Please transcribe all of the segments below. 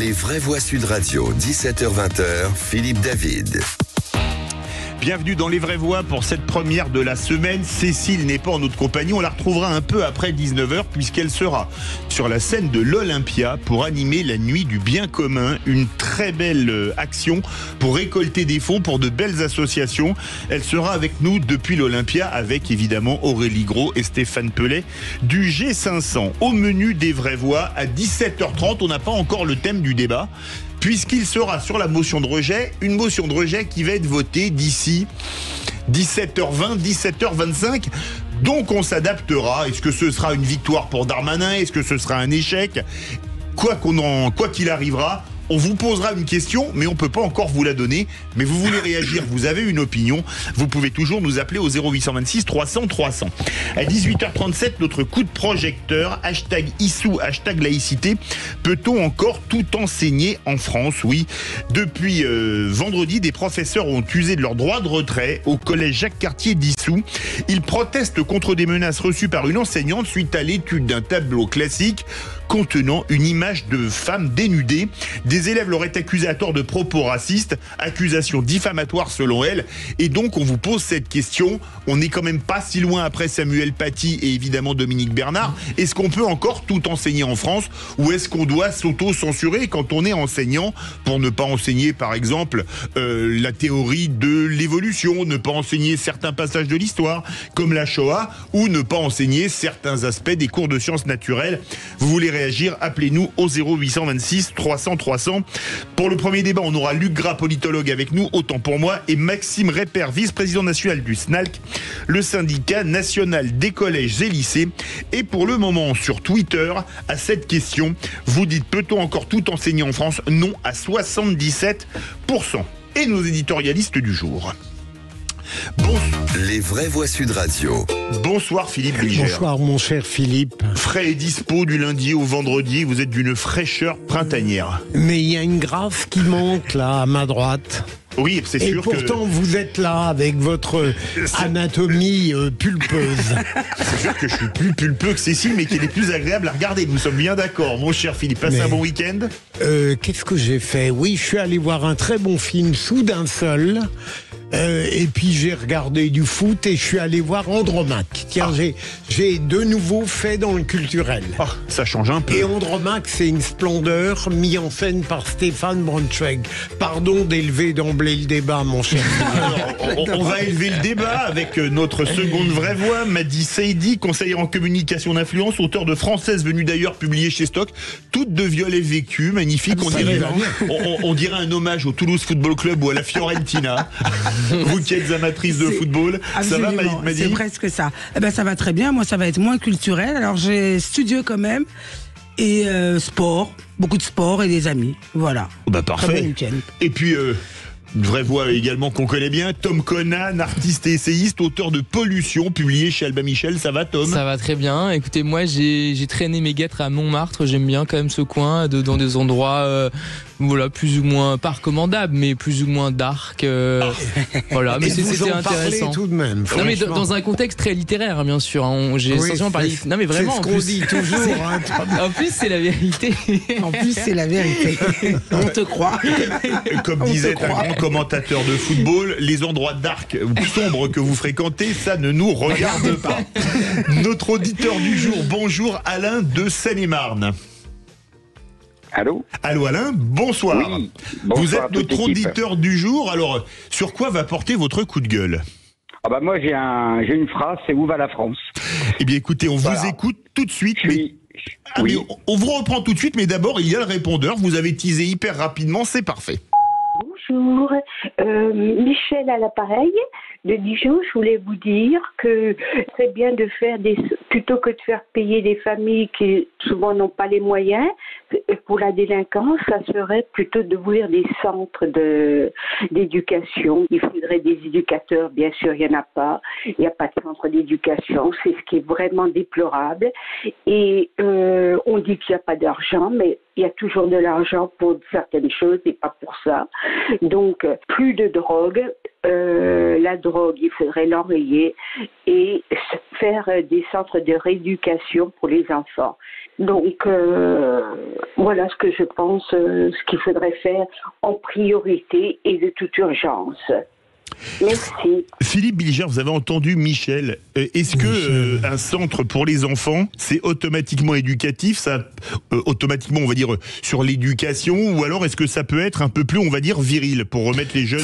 Les vraies voix Sud Radio, 17h-20h, Philippe David. Bienvenue dans Les Vraies Voix pour cette première de la semaine. Cécile n'est pas en notre compagnie, on la retrouvera un peu après 19h puisqu'elle sera sur la scène de l'Olympia pour animer la nuit du bien commun, une très belle action pour récolter des fonds pour de belles associations. Elle sera avec nous depuis l'Olympia avec évidemment Aurélie Gros et Stéphane Pellet du G500. Au menu des Vraies Voix à 17h30, on n'a pas encore le thème du débat, puisqu'il sera sur la motion de rejet, une motion de rejet qui va être votée d'ici 17h20, 17h25. Donc on s'adaptera. Est-ce que ce sera une victoire pour Darmanin? Est-ce que ce sera un échec? Quoi qu'il arrivera, on vous posera une question, mais on ne peut pas encore vous la donner. Mais vous voulez réagir, vous avez une opinion, vous pouvez toujours nous appeler au 0826 300 300. À 18h37, notre coup de projecteur, hashtag #issou, hashtag laïcité. Peut-on encore tout enseigner en France? Oui. Depuis vendredi, des professeurs ont usé de leur droit de retrait au collège Jacques-Cartier d'Issou. Ils protestent contre des menaces reçues par une enseignante suite à l'étude d'un tableau classique contenant une image de femme dénudée. Des élèves l'auraient accusé à tort de propos racistes, accusation diffamatoire selon elle. Et donc on vous pose cette question, on n'est quand même pas si loin après Samuel Paty et évidemment Dominique Bernard. Est-ce qu'on peut encore tout enseigner en France ou est-ce qu'on doit s'auto-censurer quand on est enseignant pour ne pas enseigner par exemple la théorie de l'évolution, ne pas enseigner certains passages de l'histoire comme la Shoah ou ne pas enseigner certains aspects des cours de sciences naturelles? Vous voulez réagir, appelez-nous au 0826 300 300. Pour le premier débat, on aura Luc Gras, politologue, avec nous, autant pour moi, et Maxime Repère, vice-président national du SNALC, le syndicat national des collèges et lycées. Et pour le moment, sur Twitter, à cette question, vous dites, peut-on encore tout enseigner en France? Non, à 77%. Et nos éditorialistes du jour. Les vraies voix Sud Radio. Bonsoir Philippe Bligère. Bonsoir mon cher Philippe. Frais et dispo du lundi au vendredi, vous êtes d'une fraîcheur printanière. Mais il y a une graffe qui manque là à ma droite. Oui, c'est sûr. Et pourtant vous êtes là avec votre anatomie pulpeuse. C'est sûr que je suis plus pulpeux que Cécile, mais qu'il est plus agréable à regarder. Nous sommes bien d'accord, mon cher Philippe. Passez un bon week-end. Qu'est-ce que j'ai fait? Oui, je suis allé voir un très bon film, Soudain seul. Et puis j'ai regardé du foot et je suis allé voir Andromaque. Tiens, j'ai de nouveau fait dans le culturel. Ça change un peu. Et Andromaque, c'est une splendeur mise en scène par Stéphane Braunschweig. Pardon d'élever d'emblée le débat, mon cher. Alors, on va élever le débat avec notre seconde vraie voix, Madi Seydi, conseillère en communication d'influence, auteur de Française venue d'ailleurs, publié chez Stock, toutes de violet vécu, magnifique. On dirait un hommage au Toulouse Football Club ou à la Fiorentina. Vous qui êtes amatrice de football, absolument. Ça va Madi? C'est presque ça. Eh ben, ça va très bien, moi ça va être moins culturel, alors j'ai studieux quand même, et sport, beaucoup de sport et des amis, voilà. Parfait. Très bon week-end. Et puis... une vraie voix également qu'on connaît bien, Tom Conan, artiste et essayiste, auteur de Pollution, publié chez Albin Michel. Ça va Tom? Ça va très bien. Écoutez, moi j'ai traîné mes guêtres à Montmartre, j'aime bien quand même ce coin, dans des endroits plus ou moins pas recommandables, mais plus ou moins dark. Voilà, mais c'était intéressant. Tout de même. Non mais dans un contexte très littéraire, hein, bien sûr. J'ai essentiellement parlé. Non mais vraiment. C'est ce qu'on dit toujours. En plus, c'est la vérité. En plus, c'est la vérité. On te croit. Comme disait un grand commentateur de football, les endroits dark ou sombres que vous fréquentez, ça ne nous regarde pas. Notre auditeur du jour, bonjour Alain de Seine-et-Marne. Allô? Allô Alain, bonsoir. Oui, bonsoir. Vous êtes notre auditeur du jour, alors sur quoi va porter votre coup de gueule? Moi j'ai une phrase, c'est où va la France? Eh bien écoutez, on vous écoute tout de suite. Mais on vous reprend tout de suite, mais d'abord il y a le répondeur, vous avez teasé hyper rapidement, c'est parfait. Bonjour, Michel à l'appareil de Dijon. Je voulais vous dire que c'est bien de faire plutôt que de faire payer des familles qui souvent n'ont pas les moyens pour la délinquance, ça serait plutôt d'ouvrir des centres d'éducation. Il faudrait des éducateurs, bien sûr, il n'y en a pas. Il n'y a pas de centre d'éducation, c'est ce qui est vraiment déplorable. Et on dit qu'il n'y a pas d'argent, mais il y a toujours de l'argent pour certaines choses et pas pour ça. Donc, plus de drogue, la drogue, il faudrait l'enrayer et faire des centres de rééducation pour les enfants. Donc, voilà ce que je pense, ce qu'il faudrait faire en priorité et de toute urgence. Merci. Philippe Bilger, vous avez entendu Michel. Est-ce que un centre pour les enfants, c'est automatiquement éducatif, ça, automatiquement, on va dire, sur l'éducation, ou alors est-ce que ça peut être un peu plus, on va dire, viril, pour remettre les jeunes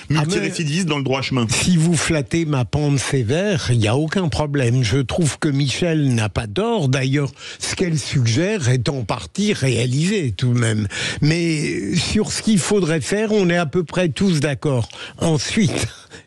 multirécidivistes dans le droit chemin? Si vous flattez ma pente sévère, il n'y a aucun problème. Je trouve que Michel n'a pas tort. D'ailleurs, ce qu'elle suggère est en partie réalisé tout de même. Mais sur ce qu'il faudrait faire, on est à peu près tous d'accord. Ensuite,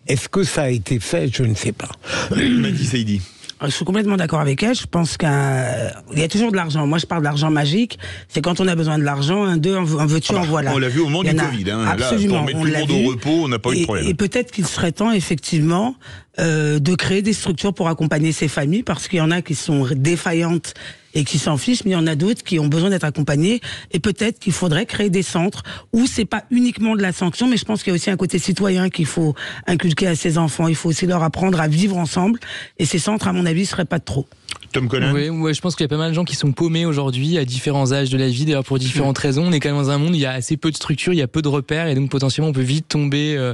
est-ce que ça a été fait? Je ne sais pas. Madi Saïdi. Je suis complètement d'accord avec elle. Je pense qu'il y a toujours de l'argent. Moi, je parle d'argent magique. C'est quand on a besoin de l'argent, en veux-tu, en voilà. On l'a vu au moment du Covid. Absolument. Là, pour mettre tout le monde au repos, on n'a pas eu de problème. Et peut-être qu'il serait temps, effectivement, de créer des structures pour accompagner ces familles, parce qu'il y en a qui sont défaillantes et qui s'en fichent, mais il y en a d'autres qui ont besoin d'être accompagnés. Et peut-être qu'il faudrait créer des centres où c'est pas uniquement de la sanction, mais je pense qu'il y a aussi un côté citoyen qu'il faut inculquer à ces enfants. Il faut aussi leur apprendre à vivre ensemble. Et ces centres, à mon avis, seraient pas de trop. Tom Collin. Oui, je pense qu'il y a pas mal de gens qui sont paumés aujourd'hui à différents âges de la vie, d'ailleurs pour différentes raisons. On est quand même dans un monde où il y a assez peu de structures, il y a peu de repères, et donc potentiellement on peut vite tomber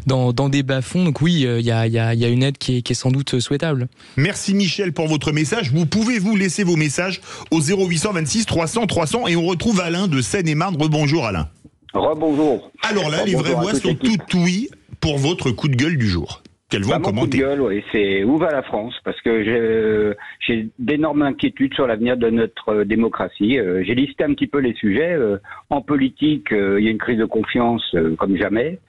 dans des bas-fonds. Donc oui, il y a une aide qui est sans doute souhaitable. Merci Michel pour votre message. Vous pouvez vous laisser vos messages au 0826 300 300 et on retrouve Alain de Seine-et-Marne. Rebonjour Alain. Rebonjour. Alors là, les vraies voix sont toutes oui pour votre coup de gueule du jour. Quelles vont commenter? Mon coup de gueule, oui, c'est où va la France? Parce que j'ai d'énormes inquiétudes sur l'avenir de notre démocratie. J'ai listé un petit peu les sujets. En politique, il y a une crise de confiance comme jamais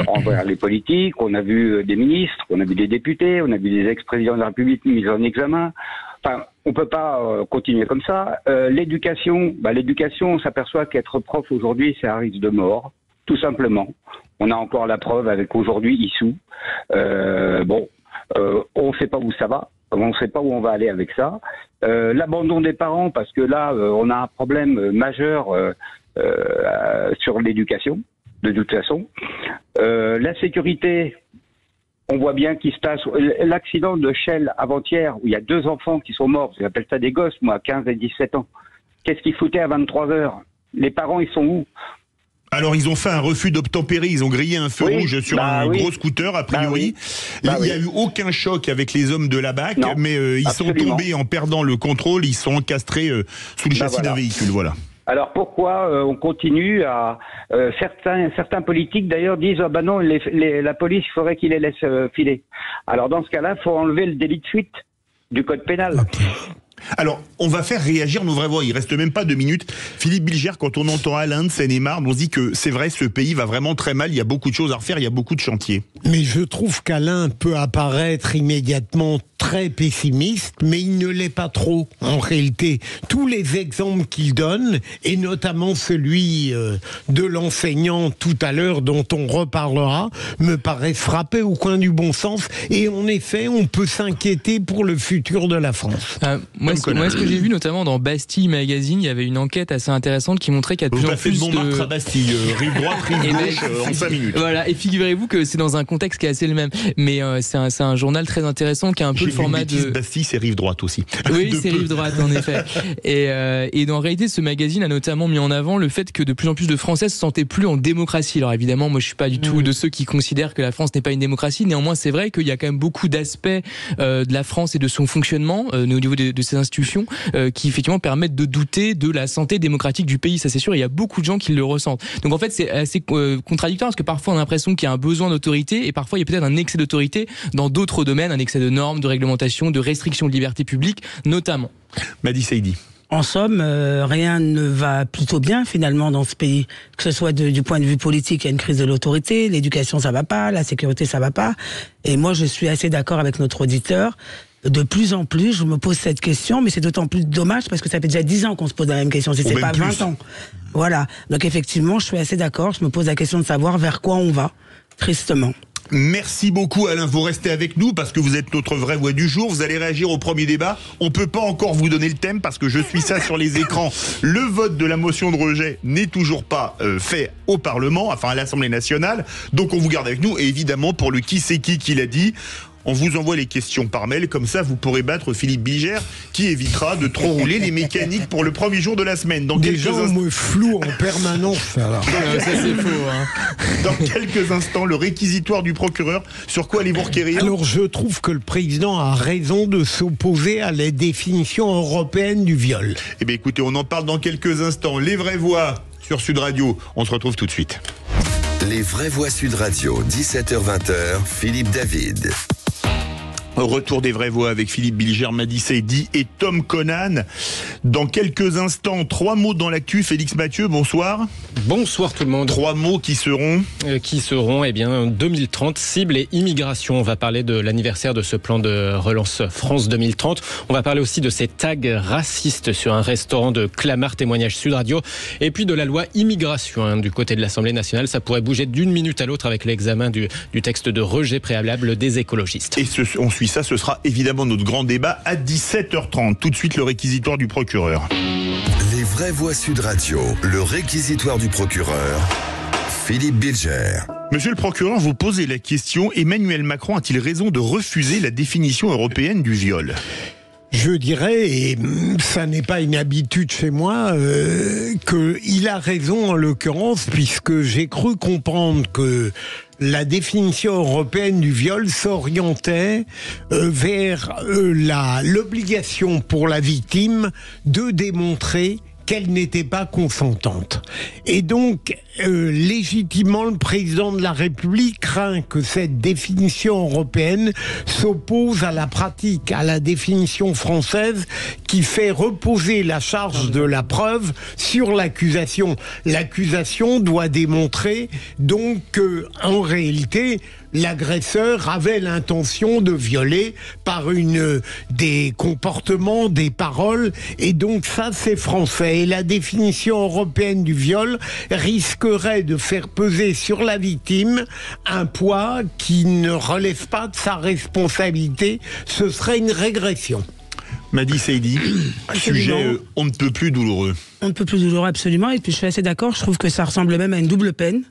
envers les politiques. On a vu des ministres, on a vu des députés, on a vu des ex-présidents de la République mis en examen. Enfin, on peut pas continuer comme ça. L'éducation, on s'aperçoit qu'être prof aujourd'hui, c'est un risque de mort, tout simplement. On a encore la preuve avec aujourd'hui Issou. On ne sait pas où ça va, on ne sait pas où on va aller avec ça. L'abandon des parents, parce que là, on a un problème majeur sur l'éducation, de toute façon. La sécurité, on voit bien qu'il se passe. L'accident de Shell avant-hier, où il y a 2 enfants qui sont morts, j'appelle ça des gosses, moi, 15 et 17 ans. Qu'est-ce qu'ils foutaient à 23 heures? Les parents, ils sont où? Alors, ils ont fait un refus d'obtempérer, ils ont grillé un feu rouge sur un gros scooter, a priori. Il n'y a eu aucun choc avec les hommes de la BAC, mais ils sont tombés en perdant le contrôle, ils sont encastrés sous le châssis d'un véhicule, voilà. Alors pourquoi on continue à... certains politiques d'ailleurs disent « Ah ben non, la police, il faudrait qu'ils les laissent filer ». Alors dans ce cas-là, il faut enlever le délit de fuite du code pénal. Okay. Alors, on va faire réagir nos vraies voix. Il reste même pas 2 minutes. Philippe Bilger, quand on entend Alain de Seine-et-Marne, on se dit que c'est vrai, ce pays va vraiment très mal. Il y a beaucoup de choses à refaire, il y a beaucoup de chantiers. Mais je trouve qu'Alain peut apparaître immédiatement très pessimiste, mais il ne l'est pas trop, en réalité. Tous les exemples qu'il donne, et notamment celui de l'enseignant tout à l'heure, dont on reparlera, me paraissent frapper au coin du bon sens. Et en effet, on peut s'inquiéter pour le futur de la France. Moi, ce que j'ai vu, notamment dans Bastille Magazine, il y avait une enquête assez intéressante qui montrait qu'il y a de plus en plus de... Montmartre à Bastille, rive droite, rive gauche, en 5 minutes. Voilà, et figurez-vous que c'est dans un contexte qui est assez le même. Mais c'est un journal très intéressant qui a un peu le format de... Bastille, c'est rive droite aussi. Oui, c'est rive droite, en effet. Et en réalité, ce magazine a notamment mis en avant le fait que de plus en plus de Français se sentaient plus en démocratie. Alors évidemment, moi je suis pas du tout de ceux qui considèrent que la France n'est pas une démocratie. Néanmoins, c'est vrai qu'il y a quand même beaucoup d'aspects de la France et de son fonctionnement au niveau de ses institutions qui effectivement permettent de douter de la santé démocratique du pays. Ça c'est sûr, il y a beaucoup de gens qui le ressentent. Donc en fait, c'est assez contradictoire parce que parfois on a l'impression qu'il y a un besoin d'autorité et parfois il y a peut-être un excès d'autorité dans d'autres domaines, un excès de normes, de réglementation, de restrictions de liberté publique notamment. Madi Saïdi. En somme, rien ne va plutôt bien finalement dans ce pays, que ce soit du point de vue politique, il y a une crise de l'autorité, l'éducation ça va pas, la sécurité ça va pas, et moi je suis assez d'accord avec notre auditeur. De plus en plus, je me pose cette question, mais c'est d'autant plus dommage parce que ça fait déjà 10 ans qu'on se pose la même question, si c'est pas 20 ans. Voilà, donc effectivement, je suis assez d'accord, je me pose la question de savoir vers quoi on va, tristement. Merci beaucoup Alain, vous restez avec nous parce que vous êtes notre vraie voix du jour. Vous allez réagir au premier débat. On peut pas encore vous donner le thème parce que je suis ça sur les écrans. Le vote de la motion de rejet n'est toujours pas fait au Parlement, enfin à l'Assemblée nationale. Donc on vous garde avec nous et évidemment pour le qui c'est qui l'a dit. On vous envoie les questions par mail, comme ça vous pourrez battre Philippe Bilger qui évitera de trop rouler les mécaniques pour le premier jour de la semaine. Déjà on me floue en permanence. Alors. Ça c'est faux. Hein. Dans quelques instants, le réquisitoire du procureur. Sur quoi allez-vous requérir ? Alors je trouve que le président a raison de s'opposer à la définition européenne du viol. Eh bien écoutez, on en parle dans quelques instants. Les vraies voix sur Sud Radio. On se retrouve tout de suite. Les vraies voix Sud Radio, 17h-20h, Philippe David. Retour des vraies voix avec Philippe Bilger, Madi Seydi et Tom Conan. Dans quelques instants, 3 mots dans l'actu. Félix Mathieu, bonsoir. Bonsoir tout le monde. 3 mots qui seront 2030, cible et immigration. On va parler de l'anniversaire de ce plan de relance France 2030. On va parler aussi de ces tags racistes sur un restaurant de Clamart, témoignage Sud Radio. Et puis de la loi immigration du côté de l'Assemblée nationale. Ça pourrait bouger d'une minute à l'autre avec l'examen du texte de rejet préalable des écologistes. Et on suit ça, ce sera évidemment notre grand débat à 17h30. Tout de suite, le réquisitoire du procureur. Les vraies voix Sud Radio, le réquisitoire du procureur, Philippe Bilger. Monsieur le procureur, vous posez la question, Emmanuel Macron a-t-il raison de refuser la définition européenne du viol ? Je dirais, et ça n'est pas une habitude chez moi, qu'il a raison en l'occurrence, puisque j'ai cru comprendre que la définition européenne du viol s'orientait vers l'obligation pour la victime de démontrer qu'elle n'était pas consentante. Et donc, légitimement, le président de la République craint que cette définition européenne s'oppose à la pratique, à la définition française qui fait reposer la charge de la preuve sur l'accusation. L'accusation doit démontrer donc qu'en réalité, l'agresseur avait l'intention de violer par des comportements, des paroles, et donc ça c'est français. Et la définition européenne du viol risquerait de faire peser sur la victime un poids qui ne relève pas de sa responsabilité. Ce serait une régression. Madi Seydi, sujet on ne peut plus douloureux. On ne peut plus douloureux, absolument, et puis je suis assez d'accord, je trouve que ça ressemble même à une double peine.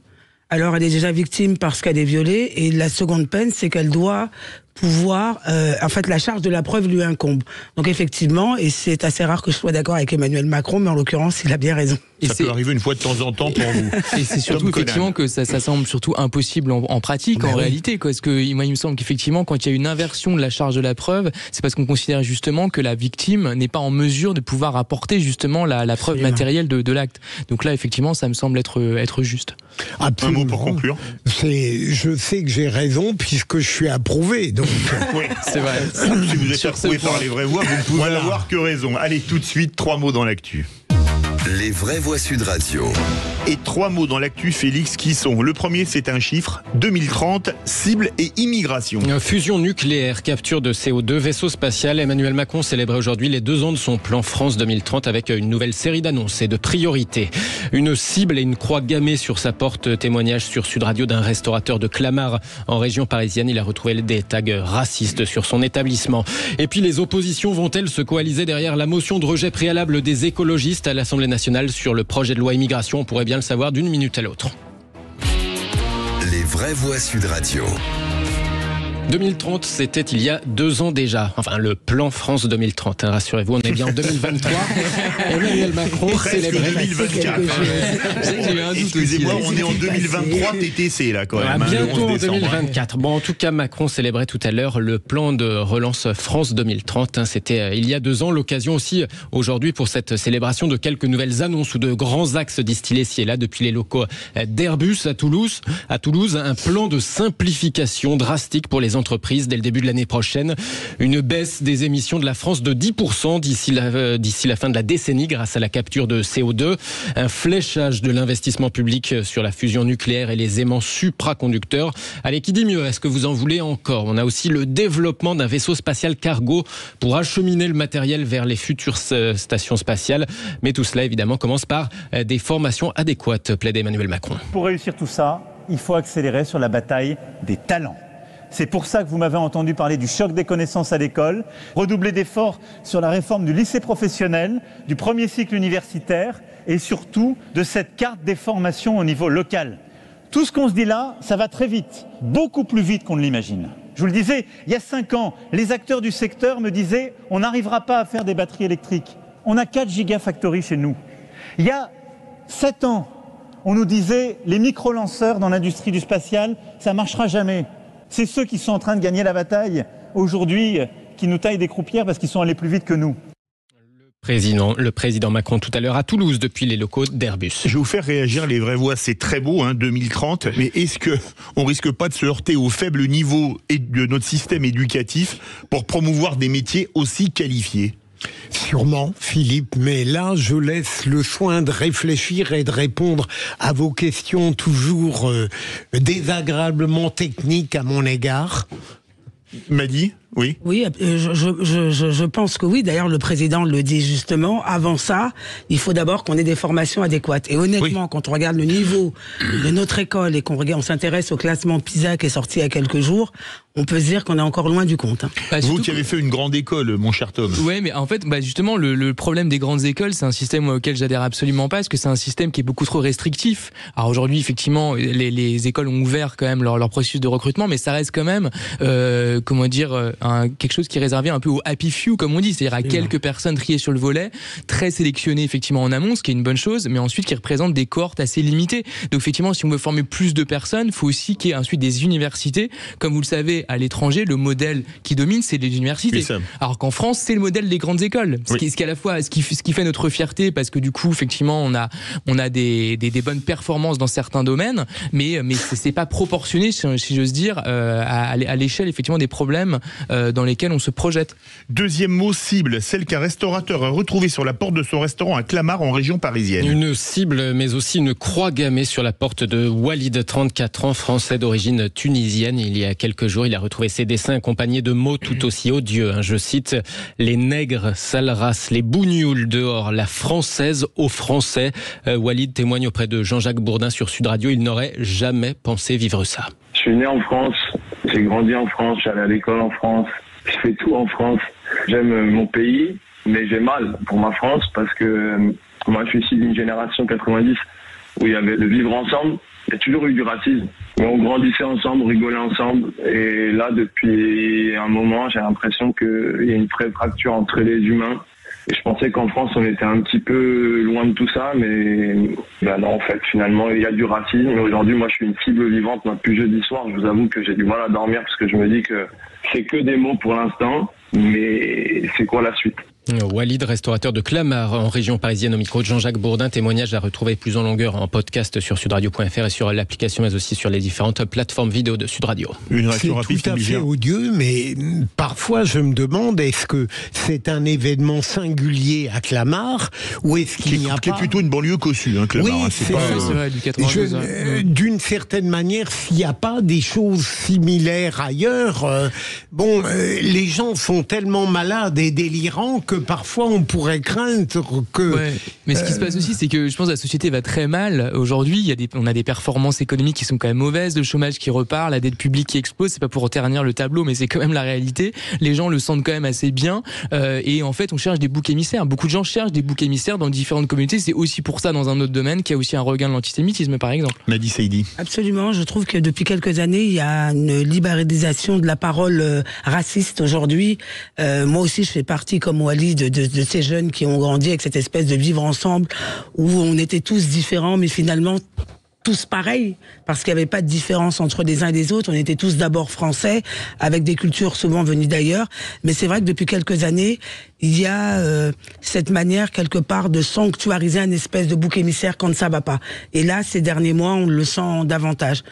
Alors elle est déjà victime parce qu'elle est violée, et la seconde peine, c'est qu'elle doit pouvoir... en fait, la charge de la preuve lui incombe. Donc effectivement, et c'est assez rare que je sois d'accord avec Emmanuel Macron, mais en l'occurrence, il a bien raison. Ça peut arriver une fois de temps en temps pour vous. Et c'est surtout effectivement que ça semble surtout impossible en pratique, en réalité. Parce que moi, il me semble qu'effectivement, quand il y a une inversion de la charge de la preuve, c'est parce qu'on considère justement que la victime n'est pas en mesure de pouvoir apporter justement la preuve matérielle de l'acte. Donc là, effectivement, ça me semble être juste. Absolument. Un mot pour conclure. Je sais que j'ai raison puisque je suis approuvé. Donc... Oui, c'est vrai. Si vous êtes approuvé par les vraies voix, vous ne pouvez avoir que raison. Allez, tout de suite, 3 mots dans l'actu. Les vraies voix Sud Radio. Et 3 mots dans l'actu, Félix, qui sont: le premier, c'est un chiffre, 2030, cible et immigration. Fusion nucléaire, capture de CO2, vaisseau spatial. Emmanuel Macron célébrait aujourd'hui les 2 ans de son plan France 2030 avec une nouvelle série d'annonces et de priorités. Une cible et une croix gammée sur sa porte. Témoignage sur Sud Radio d'un restaurateur de Clamart en région parisienne. Il a retrouvé des tags racistes sur son établissement. Et puis les oppositions vont-elles se coaliser derrière la motion de rejet préalable des écologistes à l'Assemblée nationale sur le projet de loi immigration? On pourrait bien le savoir d'une minute à l'autre. Les vraies voix Sud Radio. 2030, c'était il y a 2 ans déjà. Enfin, le plan France 2030. Rassurez-vous, on est bien en 2023. Emmanuel Macron célébrait 2024. J'ai eu un doute. Excusez-moi, on est en 2023 TTC là quand même. Bientôt en 2024. Bon, en tout cas, Macron célébrait tout à l'heure le plan de relance France 2030. C'était il y a 2 ans. L'occasion aussi aujourd'hui pour cette célébration de quelques nouvelles annonces ou de grands axes distillés ci et là depuis les locaux d'Airbus à Toulouse. À Toulouse, un plan de simplification drastique pour les entreprises dès le début de l'année prochaine. Une baisse des émissions de la France de 10% d'ici la fin de la décennie grâce à la capture de CO2. Un fléchage de l'investissement public sur la fusion nucléaire et les aimants supraconducteurs. Allez, qui dit mieux? Est-ce que vous en voulez encore? On a aussi le développement d'un vaisseau spatial cargo pour acheminer le matériel vers les futures stations spatiales. Mais tout cela, évidemment, commence par des formations adéquates, plaide Emmanuel Macron. Pour réussir tout ça, il faut accélérer sur la bataille des talents. C'est pour ça que vous m'avez entendu parler du choc des connaissances à l'école, redoubler d'efforts sur la réforme du lycée professionnel, du premier cycle universitaire et surtout de cette carte des formations au niveau local. Tout ce qu'on se dit là, ça va très vite, beaucoup plus vite qu'on ne l'imagine. Je vous le disais, il y a 5 ans, les acteurs du secteur me disaient « on n'arrivera pas à faire des batteries électriques ». On a 4 gigafactories chez nous. Il y a 7 ans, on nous disait « les micro-lanceurs dans l'industrie du spatial, ça ne marchera jamais ». C'est ceux qui sont en train de gagner la bataille aujourd'hui, qui nous taillent des croupières parce qu'ils sont allés plus vite que nous. Le président Macron tout à l'heure à Toulouse depuis les locaux d'Airbus. Je vais vous faire réagir, les vraies voix, c'est très beau, 2030, mais est-ce qu'on risque pas de se heurter au faible niveau de notre système éducatif pour promouvoir des métiers aussi qualifiés ? Sûrement, Philippe, mais là, je laisse le soin de réfléchir et de répondre à vos questions toujours désagréablement techniques à mon égard. Madi ? Oui. Oui, je pense que oui. D'ailleurs, le président le dit justement. Avant ça, il faut d'abord qu'on ait des formations adéquates. Et honnêtement, quand on regarde le niveau de notre école et on s'intéresse au classement PISA qui est sorti il y a quelques jours, on peut se dire qu'on est encore loin du compte. Vous qui avez fait une grande école, mon cher Tom. Oui, mais en fait, justement, le problème des grandes écoles, c'est un système auquel j'adhère absolument pas, parce que c'est un système qui est beaucoup trop restrictif. Alors aujourd'hui, effectivement, les écoles ont ouvert quand même leur processus de recrutement, mais ça reste quand même, quelque chose qui est réservé un peu aux happy few, comme on dit, c'est-à-dire à quelques personnes triées sur le volet, très sélectionnées effectivement en amont, ce qui est une bonne chose, mais ensuite qui représentent des cohortes assez limitées. Donc effectivement, si on veut former plus de personnes, il faut aussi qu'il y ait ensuite des universités. Comme vous le savez, à l'étranger, le modèle qui domine, c'est les universités. Alors qu'en France, c'est le modèle des grandes écoles. Ce qui est à la fois ce qui fait notre fierté, parce que du coup, effectivement, on a des bonnes performances dans certains domaines, mais c'est pas proportionné, si j'ose dire, à l'échelle effectivement des problèmes dans lesquels on se projette. Deuxième mot, cible, celle qu'un restaurateur a retrouvée sur la porte de son restaurant à Clamart en région parisienne. Une cible, mais aussi une croix gammée sur la porte de Walid, 34 ans, français d'origine tunisienne. Il y a quelques jours, il a retrouvé ses dessins accompagnés de mots tout aussi odieux. Je cite, « Les nègres, sale race, les bougnoules dehors, la française aux Français ». Walid témoigne auprès de Jean-Jacques Bourdin sur Sud Radio. Il n'aurait jamais pensé vivre ça. Je suis né en France, j'ai grandi en France, j'allais à l'école en France, je fais tout en France. J'aime mon pays, mais j'ai mal pour ma France parce que moi je suis issu d'une génération 90 où il y avait le vivre ensemble. Il y a toujours eu du racisme. Mais on grandissait ensemble, on rigolait ensemble. Et là, depuis un moment, j'ai l'impression qu'il y a une vraie fracture entre les humains. Et je pensais qu'en France, on était un petit peu loin de tout ça, mais non, en fait, finalement, il y a du racisme. Et aujourd'hui, moi, je suis une cible vivante depuis jeudi soir. Je vous avoue que j'ai du mal à dormir parce que je me dis que c'est que des mots pour l'instant, mais c'est quoi la suite ? Walid, restaurateur de Clamart en région parisienne, au micro de Jean-Jacques Bourdin. Témoignage à retrouver plus en longueur en podcast sur sudradio.fr et sur l'application, mais aussi sur les différentes plateformes vidéo de Sud Radio. Une réaction rapide. C'est tout à fait odieux, mais parfois je me demande, est-ce que c'est un événement singulier à Clamart ou est-ce qu'il n'y a pas... Qui est plutôt une banlieu cossue, Clamart. Oui, c'est vrai, du 92. D'une certaine manière, s'il n'y a pas des choses similaires ailleurs, les gens sont tellement malades et délirants que parfois on pourrait craindre que... Ouais. Mais ce qui se passe aussi, c'est que je pense que la société va très mal. Aujourd'hui, on a des performances économiques qui sont quand même mauvaises, le chômage qui repart, la dette publique qui explose. C'est pas pour ternir le tableau, mais c'est quand même la réalité. Les gens le sentent quand même assez bien. Et en fait, on cherche des boucs émissaires. Beaucoup de gens cherchent des boucs émissaires dans différentes communautés. C'est aussi pour ça, dans un autre domaine, qu'il y a aussi un regain de l'antisémitisme, par exemple. Madi Saïdi. Absolument. Je trouve que depuis quelques années, il y a une libéralisation de la parole raciste aujourd'hui. Moi aussi, je fais partie, comme Walid, de ces jeunes qui ont grandi avec cette espèce de vivre ensemble où on était tous différents mais finalement tous pareils parce qu'il n'y avait pas de différence entre les uns et les autres. On était tous d'abord français avec des cultures souvent venues d'ailleurs, mais c'est vrai que depuis quelques années il y a cette manière quelque part de sanctuariser un espèce de bouc émissaire quand ça va pas, et là ces derniers mois on le sent davantage.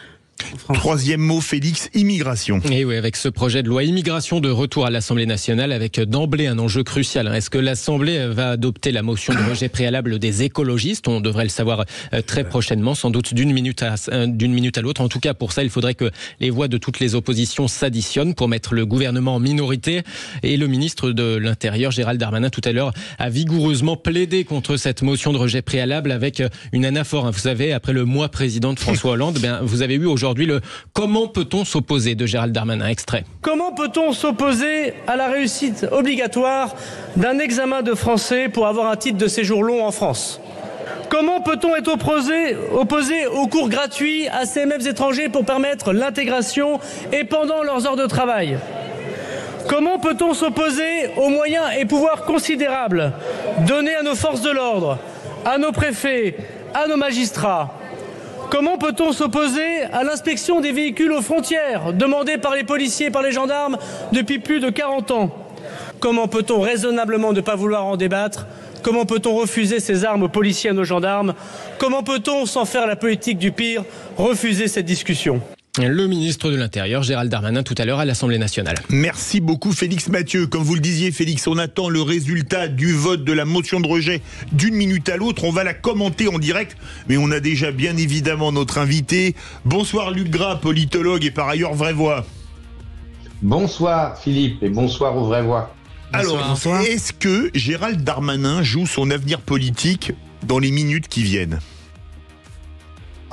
Troisième mot, Félix, immigration. Et oui, avec ce projet de loi immigration de retour à l'Assemblée nationale, avec d'emblée un enjeu crucial. Est-ce que l'Assemblée va adopter la motion de rejet préalable des écologistes? On devrait le savoir très prochainement, sans doute d'une minute à l'autre. En tout cas, pour ça, il faudrait que les voix de toutes les oppositions s'additionnent pour mettre le gouvernement en minorité. Et le ministre de l'Intérieur, Gérald Darmanin, tout à l'heure, a vigoureusement plaidé contre cette motion de rejet préalable avec une anaphore. Vous savez, après le mois président de François Hollande, vous avez eu aujourd'hui le « Comment peut-on s'opposer » de Gérald Darmanin, extrait. Comment peut-on s'opposer à la réussite obligatoire d'un examen de français pour avoir un titre de séjour long en France? Comment peut-on être opposé aux cours gratuits à ces mêmes étrangers pour permettre l'intégration et pendant leurs heures de travail? Comment peut-on s'opposer aux moyens et pouvoirs considérables donnés à nos forces de l'ordre, à nos préfets, à nos magistrats? Comment peut-on s'opposer à l'inspection des véhicules aux frontières, demandée par les policiers et par les gendarmes depuis plus de 40 ans? Comment peut-on raisonnablement ne pas vouloir en débattre? Comment peut-on refuser ces armes aux policiers et à nos gendarmes? Comment peut-on, sans faire la politique du pire, refuser cette discussion? Le ministre de l'Intérieur, Gérald Darmanin, tout à l'heure à l'Assemblée nationale. Merci beaucoup Félix Mathieu. Comme vous le disiez Félix, on attend le résultat du vote de la motion de rejet d'une minute à l'autre. On va la commenter en direct, mais on a déjà bien évidemment notre invité. Bonsoir Luc Gras, politologue et par ailleurs Vraie Voix. Bonsoir Philippe et bonsoir aux Vraies Voix. Alors, est-ce que Gérald Darmanin joue son avenir politique dans les minutes qui viennent ?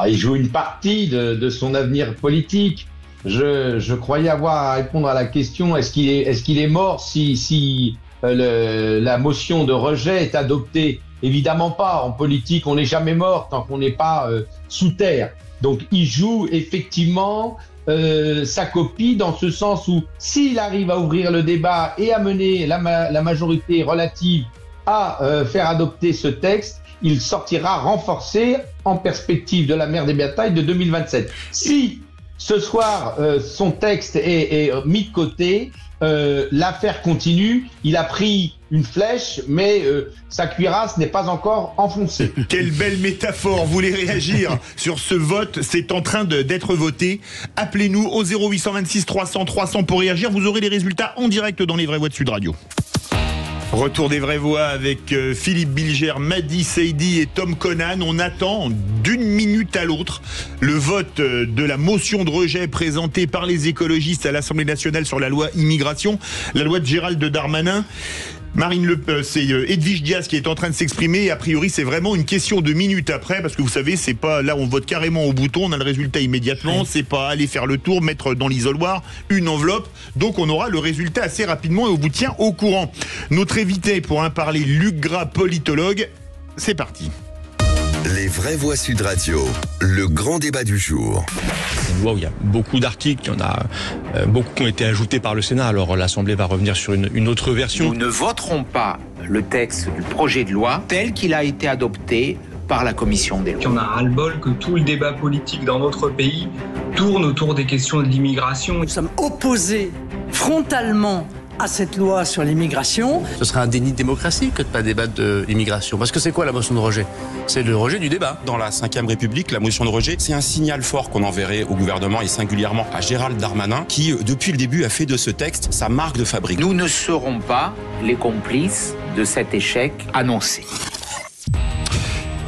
Il joue une partie de son avenir politique. Je croyais avoir à répondre à la question est-ce qu'il est mort si la motion de rejet est adoptée? Évidemment pas. En politique, on n'est jamais mort tant qu'on n'est pas sous terre. Donc, il joue effectivement sa copie dans ce sens où s'il arrive à ouvrir le débat et à mener la majorité relative à faire adopter ce texte, il sortira renforcé en perspective de la mer des batailles de 2027. Si ce soir son texte est mis de côté, l'affaire continue. Il a pris une flèche, mais sa cuirasse n'est pas encore enfoncée. Quelle belle métaphore. Vous voulez réagir sur ce vote? C'est en train d'être voté. Appelez-nous au 0826 300 300 pour réagir. Vous aurez les résultats en direct dans les Vraies Voix de Sud Radio. Retour des Vraies Voix avec Philippe Bilger, Madi Seydi et Tom Conan. On attend d'une minute à l'autre le vote de la motion de rejet présentée par les écologistes à l'Assemblée nationale sur la loi immigration, la loi de Gérald Darmanin. C'est Edwige Diaz qui est en train de s'exprimer et a priori c'est vraiment une question de minutes après parce que vous savez c'est pas là on vote carrément au bouton, on a le résultat immédiatement, c'est pas aller faire le tour, mettre dans l'isoloir une enveloppe, donc on aura le résultat assez rapidement et on vous tient au courant. Notre invité pour en parler, Luc Gras, politologue, c'est parti. Les Vraies Voix Sud Radio, le grand débat du jour. C'est une loi où il y a beaucoup d'articles, il y en a beaucoup qui ont été ajoutés par le Sénat, alors l'Assemblée va revenir sur une autre version. Nous ne voterons pas le texte du projet de loi tel qu'il a été adopté par la Commission des lois. On a ras-le-bol que tout le débat politique dans notre pays tourne autour des questions de l'immigration. Nous sommes opposés frontalement à cette loi sur l'immigration. Ce serait un déni de démocratie que de ne pas débattre de l'immigration. Parce que c'est quoi la motion de rejet? C'est le rejet du débat. Dans la Ve République, la motion de rejet, c'est un signal fort qu'on enverrait au gouvernement et singulièrement à Gérald Darmanin qui, depuis le début, a fait de ce texte sa marque de fabrique. Nous ne serons pas les complices de cet échec annoncé.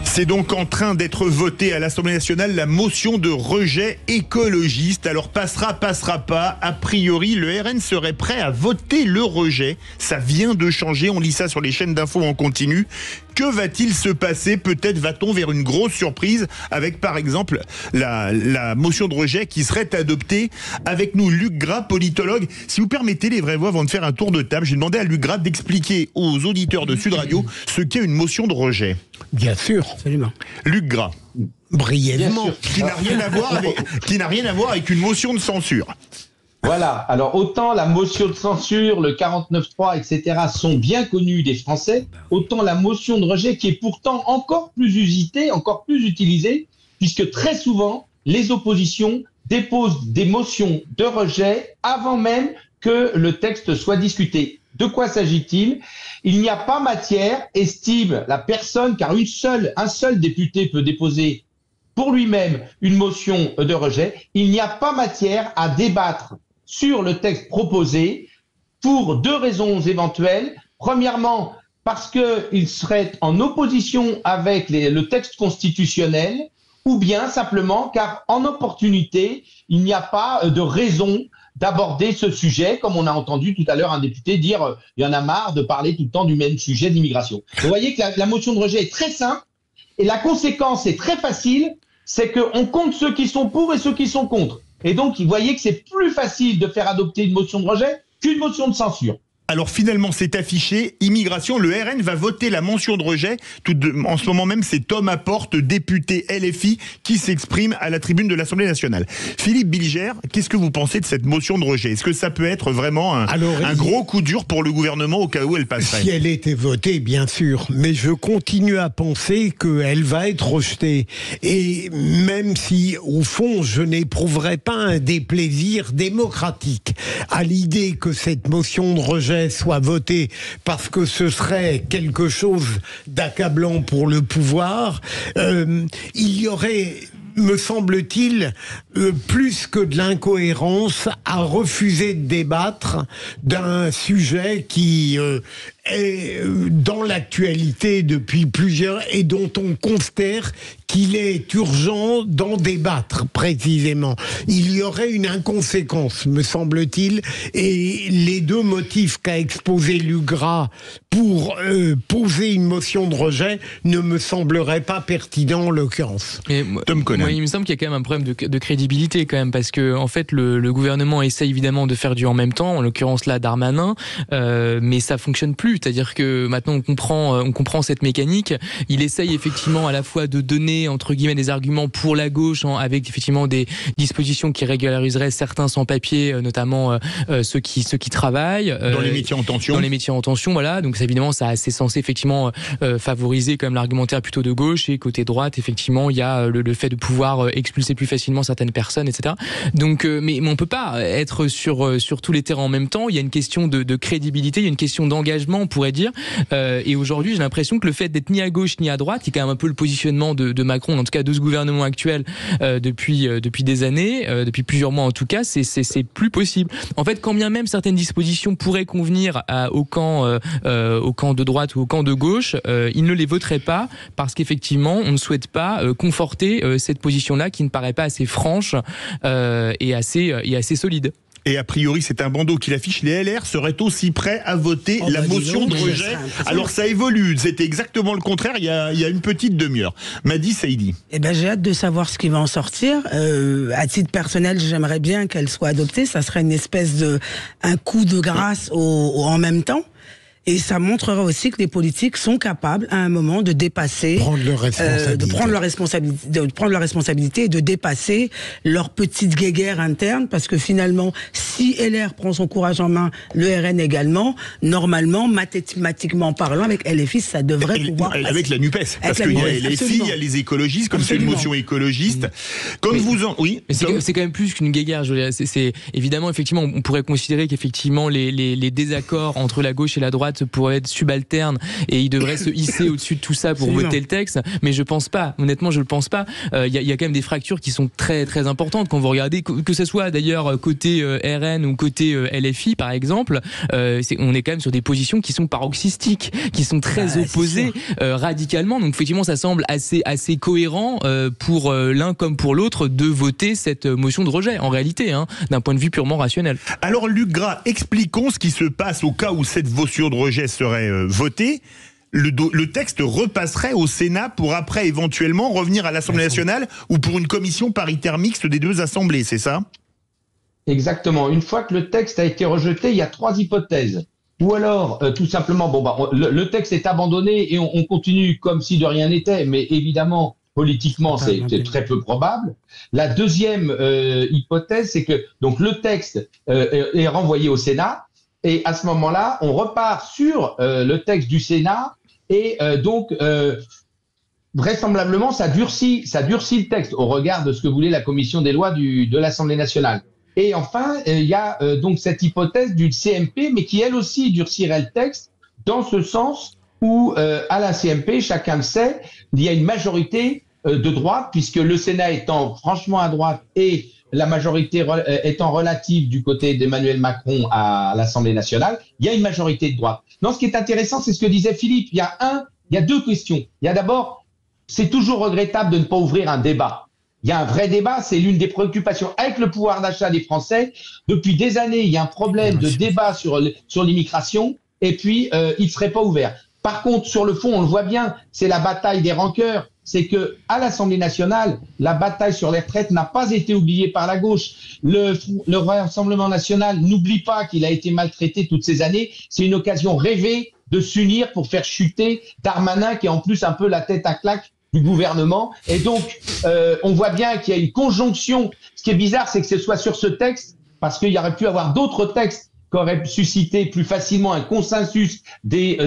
C'est donc en train d'être voté à l'Assemblée nationale la motion de rejet écologiste. Alors passera pas. A priori, le RN serait prêt à voter le rejet. Ça vient de changer, on lit ça sur les chaînes d'infos en continu. Que va-t-il se passer? Peut-être va-t-on vers une grosse surprise avec par exemple la motion de rejet qui serait adoptée. Avec nous Luc Gras, politologue. Si vous permettez, les Vraies Voix vont faire un tour de table. J'ai demandé à Luc Gras d'expliquer aux auditeurs de Sud Radio ce qu'est une motion de rejet. Bien sûr. Absolument. Luc Gras. Brièvement. Qui n'a rien à voir avec une motion de censure. Voilà, alors autant la motion de censure, le 49.3, etc. sont bien connus des Français, autant la motion de rejet qui est pourtant encore plus usitée, encore plus utilisée, puisque très souvent, les oppositions déposent des motions de rejet avant même que le texte soit discuté. De quoi s'agit-il? Il n'y a pas matière, estime la personne, car un seul député peut déposer pour lui-même une motion de rejet, il n'y a pas matière à débattre sur le texte proposé pour deux raisons éventuelles. Premièrement, parce qu'il serait en opposition avec le texte constitutionnel, ou bien simplement car en opportunité, il n'y a pas de raison d'aborder ce sujet, comme on a entendu tout à l'heure un député dire il y en a marre de parler tout le temps du même sujet d'immigration. Vous voyez que la motion de rejet est très simple et la conséquence est très facile, c'est qu'on compte ceux qui sont pour et ceux qui sont contre. Et donc, vous voyez que c'est plus facile de faire adopter une motion de rejet qu'une motion de censure. Alors finalement, c'est affiché, immigration, le RN va voter la mention de rejet. En ce moment même, c'est Thomas Porte, député LFI, qui s'exprime à la tribune de l'Assemblée nationale. Philippe Bilger, qu'est-ce que vous pensez de cette motion de rejet? Est-ce que ça peut être vraiment un gros coup dur pour le gouvernement au cas où elle passerait? Si elle était votée, bien sûr, mais je continue à penser qu'elle va être rejetée. Et même si, au fond, je n'éprouverai pas un déplaisir démocratique à l'idée que cette motion de rejet soit voté parce que ce serait quelque chose d'accablant pour le pouvoir, il y aurait, me semble-t-il, plus que de l'incohérence à refuser de débattre d'un sujet qui est dans l'actualité depuis plusieurs et dont on considère qu'il est urgent d'en débattre précisément. Il y aurait une inconséquence, me semble-t-il, et les deux motifs qu'a exposé Lugras pour poser une motion de rejet ne me sembleraient pas pertinents en l'occurrence. Tom Conan. Il me semble qu'il y a quand même un problème de crédibilité quand même, parce que en fait le gouvernement essaie évidemment de faire du en même temps, en l'occurrence là Darmanin, mais ça fonctionne plus. C'est-à-dire que maintenant on comprend cette mécanique. Il essaye effectivement à la fois de donner entre guillemets des arguments pour la gauche, avec effectivement des dispositions qui régulariseraient certains sans-papiers, notamment ceux qui travaillent dans les métiers en tension. Dans les métiers en tension, voilà. Donc évidemment c'est censé effectivement favoriser quand même l'argumentaire plutôt de gauche, et côté droite effectivement il y a le fait de pouvoir expulser plus facilement certaines personnes, etc. Donc mais on peut pas être sur tous les terrains en même temps. Il y a une question de crédibilité, il y a une question d'engagement, on pourrait dire. Et aujourd'hui, j'ai l'impression que le fait d'être ni à gauche ni à droite, qui est quand même un peu le positionnement de Macron, en tout cas de ce gouvernement actuel depuis des années, depuis plusieurs mois en tout cas, c'est plus possible. En fait, quand bien même certaines dispositions pourraient convenir au camp de droite ou au camp de gauche, ils ne les voteraient pas parce qu'effectivement, on ne souhaite pas conforter cette position-là qui ne paraît pas assez franche et assez solide. Et a priori, c'est un bandeau qui l'affiche. Les LR seraient aussi prêts à voter la motion de rejet. Alors ça évolue. C'était exactement le contraire il y a une petite demi-heure. Madi Saïdi. Eh ben, j'ai hâte de savoir ce qui va en sortir. À titre personnel, j'aimerais bien qu'elle soit adoptée. Ça serait une espèce un coup de grâce en même temps. Et ça montrera aussi que les politiques sont capables, à un moment, de dépasser, de prendre leur responsabilité et de dépasser leur petite guéguerre interne, parce que finalement, si LR prend son courage en main, le RN également, normalement, mathématiquement parlant, avec LFI, ça devrait pouvoir passer. Avec la NUPES, parce qu'il y a LFI, il y a les écologistes, comme c'est une motion écologiste. Oui. C'est quand même plus qu'une guéguerre. C'est évidemment, effectivement, on pourrait considérer qu'effectivement les désaccords entre la gauche et la droite pourrait être subalterne et il devrait se hisser au-dessus de tout ça pour voter le texte, mais je pense pas, honnêtement je le pense pas. Il y a quand même des fractures qui sont très très importantes quand vous regardez, que ce soit d'ailleurs côté RN ou côté LFI par exemple, on est quand même sur des positions qui sont paroxystiques, qui sont très opposées radicalement, donc effectivement ça semble assez cohérent pour l'un comme pour l'autre de voter cette motion de rejet en réalité, d'un point de vue purement rationnel. Alors Luc Gras, expliquons ce qui se passe au cas où cette motion de rejet serait votée. Le texte repasserait au Sénat pour après éventuellement revenir à l'Assemblée nationale ou pour une commission paritaire mixte des deux assemblées, c'est ça? Exactement. Une fois que le texte a été rejeté, il y a trois hypothèses. Ou alors, tout simplement, le texte est abandonné et on continue comme si de rien n'était, mais évidemment, politiquement, c'est très peu probable. La deuxième hypothèse, c'est que donc le texte est renvoyé au Sénat. Et à ce moment-là, on repart sur le texte du Sénat et donc vraisemblablement ça durcit le texte au regard de ce que voulait la commission des lois de l'Assemblée nationale. Et enfin, il y a donc cette hypothèse d'une CMP, mais qui elle aussi durcirait le texte dans ce sens où à la CMP, chacun le sait, il y a une majorité de droite, puisque le Sénat étant franchement à droite et la majorité étant relative du côté d'Emmanuel Macron à l'Assemblée nationale, il y a une majorité de droite. Non, ce qui est intéressant, c'est ce que disait Philippe. Il y a deux questions. Il y a d'abord, c'est toujours regrettable de ne pas ouvrir un débat. Il y a un vrai débat, c'est l'une des préoccupations avec le pouvoir d'achat des Français. Depuis des années, il y a un problème de débat sur l'immigration, et puis il ne serait pas ouvert. Par contre, sur le fond, on le voit bien, c'est la bataille des rancœurs. C'est que à l'Assemblée nationale, la bataille sur les retraites n'a pas été oubliée par la gauche. Le Rassemblement national n'oublie pas qu'il a été maltraité toutes ces années. C'est une occasion rêvée de s'unir pour faire chuter Darmanin, qui est en plus un peu la tête à claque du gouvernement. Et donc, on voit bien qu'il y a une conjonction. Ce qui est bizarre, c'est que ce soit sur ce texte, parce qu'il y aurait pu avoir d'autres textes qui aurait suscité plus facilement un consensus des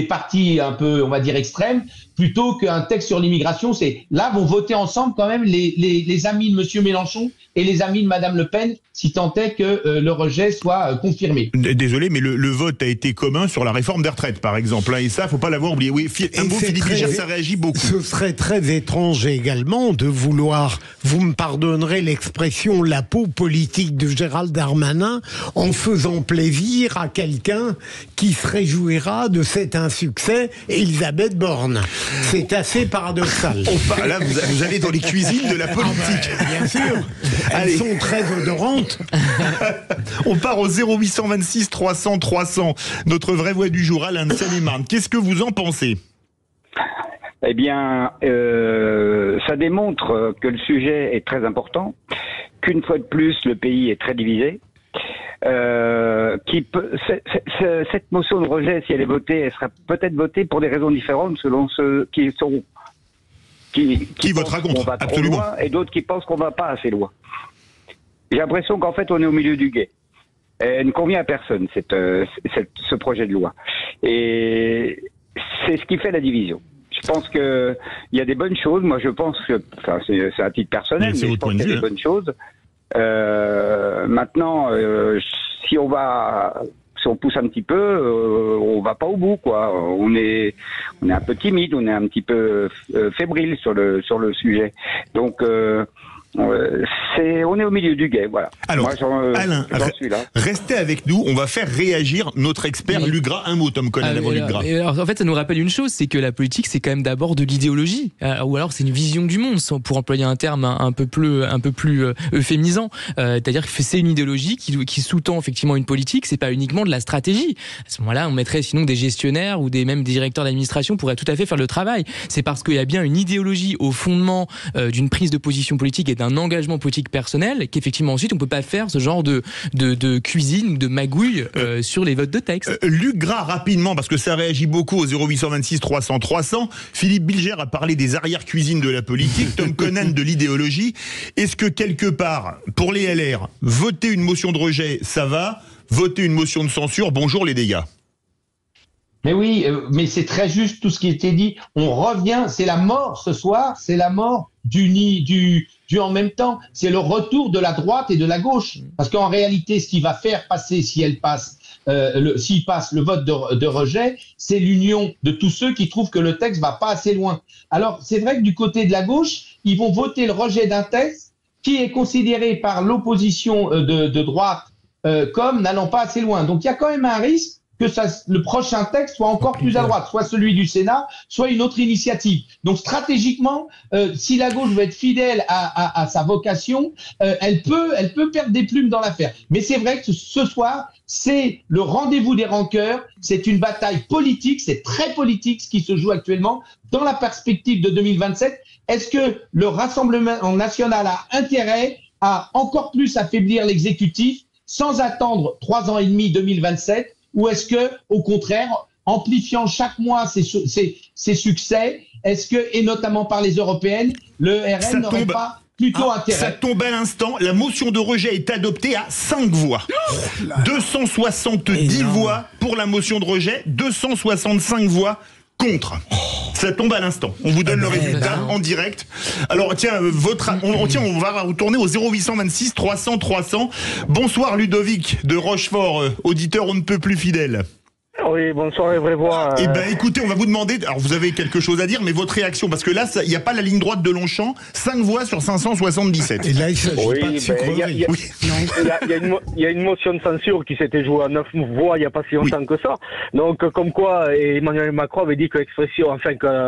partis un peu, on va dire, extrêmes, plutôt qu'un texte sur l'immigration. C'est là vont voter ensemble quand même les amis de Monsieur Mélenchon et les amis de Madame Le Pen, si tant est que le rejet soit confirmé. Désolé, mais le vote a été commun sur la réforme des retraites, par exemple. Et ça, faut pas l'avoir oublié. Oui, un mot, Philippe Bilger, ça réagit beaucoup. Ce serait très étrange également de vouloir, vous me pardonnerez l'expression, la peau politique de Gérald Darmanin en faisant plaisir à quelqu'un qui se réjouira de cet insuccès, Elisabeth Borne. C'est assez paradoxal. Là, vous allez dans les cuisines de la politique. Bien sûr. Elles sont très odorantes. On part au 0826 300 300. Notre vraie voix du jour, Alain de Seine-et-Marne. Qu'est-ce que vous en pensez ? Eh bien, ça démontre que le sujet est très important, qu'une fois de plus, le pays est très divisé. Cette motion de rejet, si elle est votée, elle sera peut-être votée pour des raisons différentes selon ceux qui votera contre, on va trop absolument. loin, et d'autres qui pensent qu'on va pas assez loin. J'ai l'impression qu'en fait on est au milieu du gué. Elle ne convient à personne ce projet de loi, et c'est ce qui fait la division. Je pense que il y a des bonnes choses. Moi, je pense que, enfin, c'est un titre personnel, mais je pense qu'il y a des bonnes choses. Maintenant, si on pousse un petit peu, on va pas au bout, quoi. On est un peu timide, on est un petit peu fébrile sur le sujet. Donc on est au milieu du gué, voilà. Alors, moi, Alain, j'en suis là. Restez avec nous, on va faire réagir notre expert Luc Gras. Un mot, Tom Conan, avant Luc Gras. Alors, en fait, ça nous rappelle une chose, c'est que la politique, c'est quand même d'abord de l'idéologie, ou alors c'est une vision du monde, pour employer un terme un peu plus euphémisant. C'est-à-dire que c'est une idéologie qui sous-tend effectivement une politique, c'est pas uniquement de la stratégie. À ce moment-là, on mettrait sinon des gestionnaires ou même des directeurs d'administration pourraient tout à fait faire le travail. C'est parce qu'il y a bien une idéologie au fondement d'une prise de position politique et d'un engagement politique personnel qu'effectivement ensuite on peut pas faire ce genre de cuisine ou de magouille sur les votes de texte. Luc Gras, rapidement, parce que ça réagit beaucoup au 0826 300 300. Philippe Bilger a parlé des arrière-cuisines de la politique, Tom Conan de l'idéologie. Est-ce que quelque part, pour les LR, voter une motion de rejet, ça va? Voter une motion de censure, bonjour les dégâts. Mais oui, mais c'est très juste tout ce qui a été dit. On revient, c'est la mort ce soir, c'est la mort du en même temps. C'est le retour de la droite et de la gauche. Parce qu'en réalité, ce qui va faire passer, s'il passe le vote de rejet, c'est l'union de tous ceux qui trouvent que le texte va pas assez loin. Alors, c'est vrai que du côté de la gauche, ils vont voter le rejet d'un texte qui est considéré par l'opposition de droite comme n'allant pas assez loin. Donc, il y a quand même un risque que le prochain texte soit encore plus à droite, soit celui du Sénat, soit une autre initiative. Donc stratégiquement, si la gauche veut être fidèle à sa vocation, elle peut perdre des plumes dans l'affaire. Mais c'est vrai que ce soir, c'est le rendez-vous des rancœurs, c'est une bataille politique, c'est très politique ce qui se joue actuellement dans la perspective de 2027. Est-ce que le Rassemblement national a intérêt à encore plus affaiblir l'exécutif sans attendre 3 ans et demi 2027? Ou est-ce que, au contraire, amplifiant chaque mois ses succès, est-ce que, et notamment par les européennes, le RN n'aurait pas plutôt intérêt? Ça tombe à l'instant. La motion de rejet est adoptée à 5 voix. 270 voix pour la motion de rejet, 265 voix contre. Ça tombe à l'instant. On vous donne le résultat en direct. Alors tiens, on va retourner au 0826 300 300. Bonsoir Ludovic de Rochefort, auditeur on ne peut plus fidèle. Oui, bonsoir les vraies voix. Eh ben écoutez, on va vous demander, alors vous avez quelque chose à dire, mais votre réaction, parce que là, il n'y a pas la ligne droite de Longchamp, 5 voix sur 577. Et là, il s'agit pas de sucrerie. Il y a une motion de censure qui s'était jouée à 9 voix il n'y a pas si longtemps que ça. Donc, comme quoi, Emmanuel Macron avait dit que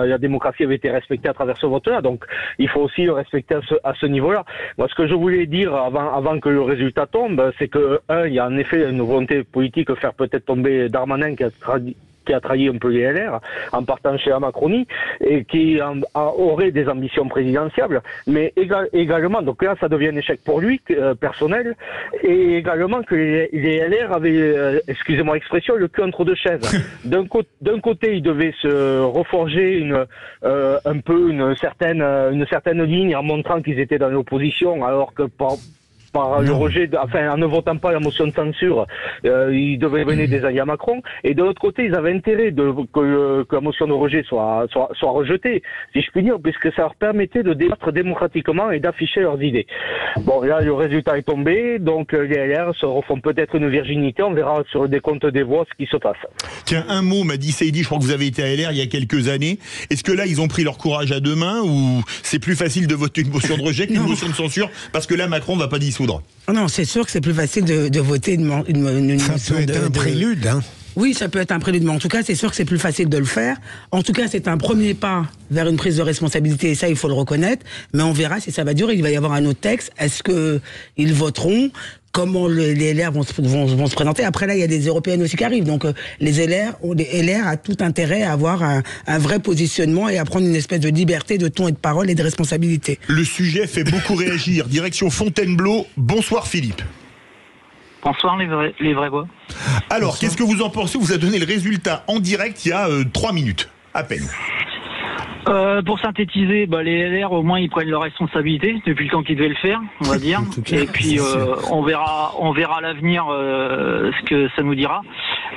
la démocratie avait été respectée à travers ce vote-là. Donc, il faut aussi le respecter à ce niveau-là. Moi, ce que je voulais dire avant que le résultat tombe, c'est que, il y a en effet une volonté politique de faire peut-être tomber Darmanin qui a trahi un peu les LR en partant chez la Macronie et qui aurait des ambitions présidentielles, mais également, donc là ça devient un échec pour lui, personnel, et également que les LR avaient, excusez-moi l'expression, le cul entre deux chaises. D'un côté, ils devaient se reforger un peu une certaine ligne en montrant qu'ils étaient dans l'opposition, alors que par le rejet, en ne votant pas la motion de censure, ils devaient venir des alliés à Macron. Et de l'autre côté, ils avaient intérêt que la motion de rejet soit rejetée, si je puis dire, puisque ça leur permettait de débattre démocratiquement et d'afficher leurs idées. Bon, là, le résultat est tombé, donc les LR se refont peut-être une virginité. On verra sur le décompte des voix ce qui se passe. Tiens, un mot m'a dit Saïdi, je crois que vous avez été à LR il y a quelques années. Est-ce que là, ils ont pris leur courage à deux mains ou c'est plus facile de voter une motion de rejet qu'une motion de censure parce que là, Macron va pas dissoudre? Non, c'est sûr que c'est plus facile de voter une motion. Ça peut être un prélude, hein. Oui, ça peut être un prélude, mais en tout cas, c'est sûr que c'est plus facile de le faire. En tout cas, c'est un premier pas vers une prise de responsabilité, et ça, il faut le reconnaître. Mais on verra si ça va durer. Il va y avoir un autre texte. Est-ce qu'ils voteront? Comment les LR vont se présenter? Après, là, il y a des européennes aussi qui arrivent. Donc, les LR a tout intérêt à avoir un vrai positionnement et à prendre une espèce de liberté de ton et de parole et de responsabilité. Le sujet fait beaucoup réagir. Direction Fontainebleau. Bonsoir Philippe. Bonsoir les vrais voix. Alors, qu'est-ce que vous en pensez? Vous a donné le résultat en direct il y a 3 minutes, à peine. Pour synthétiser, les LR au moins ils prennent leurs responsabilités depuis le temps qu'ils devaient le faire, on va dire. Et puis on verra à l'avenir ce que ça nous dira.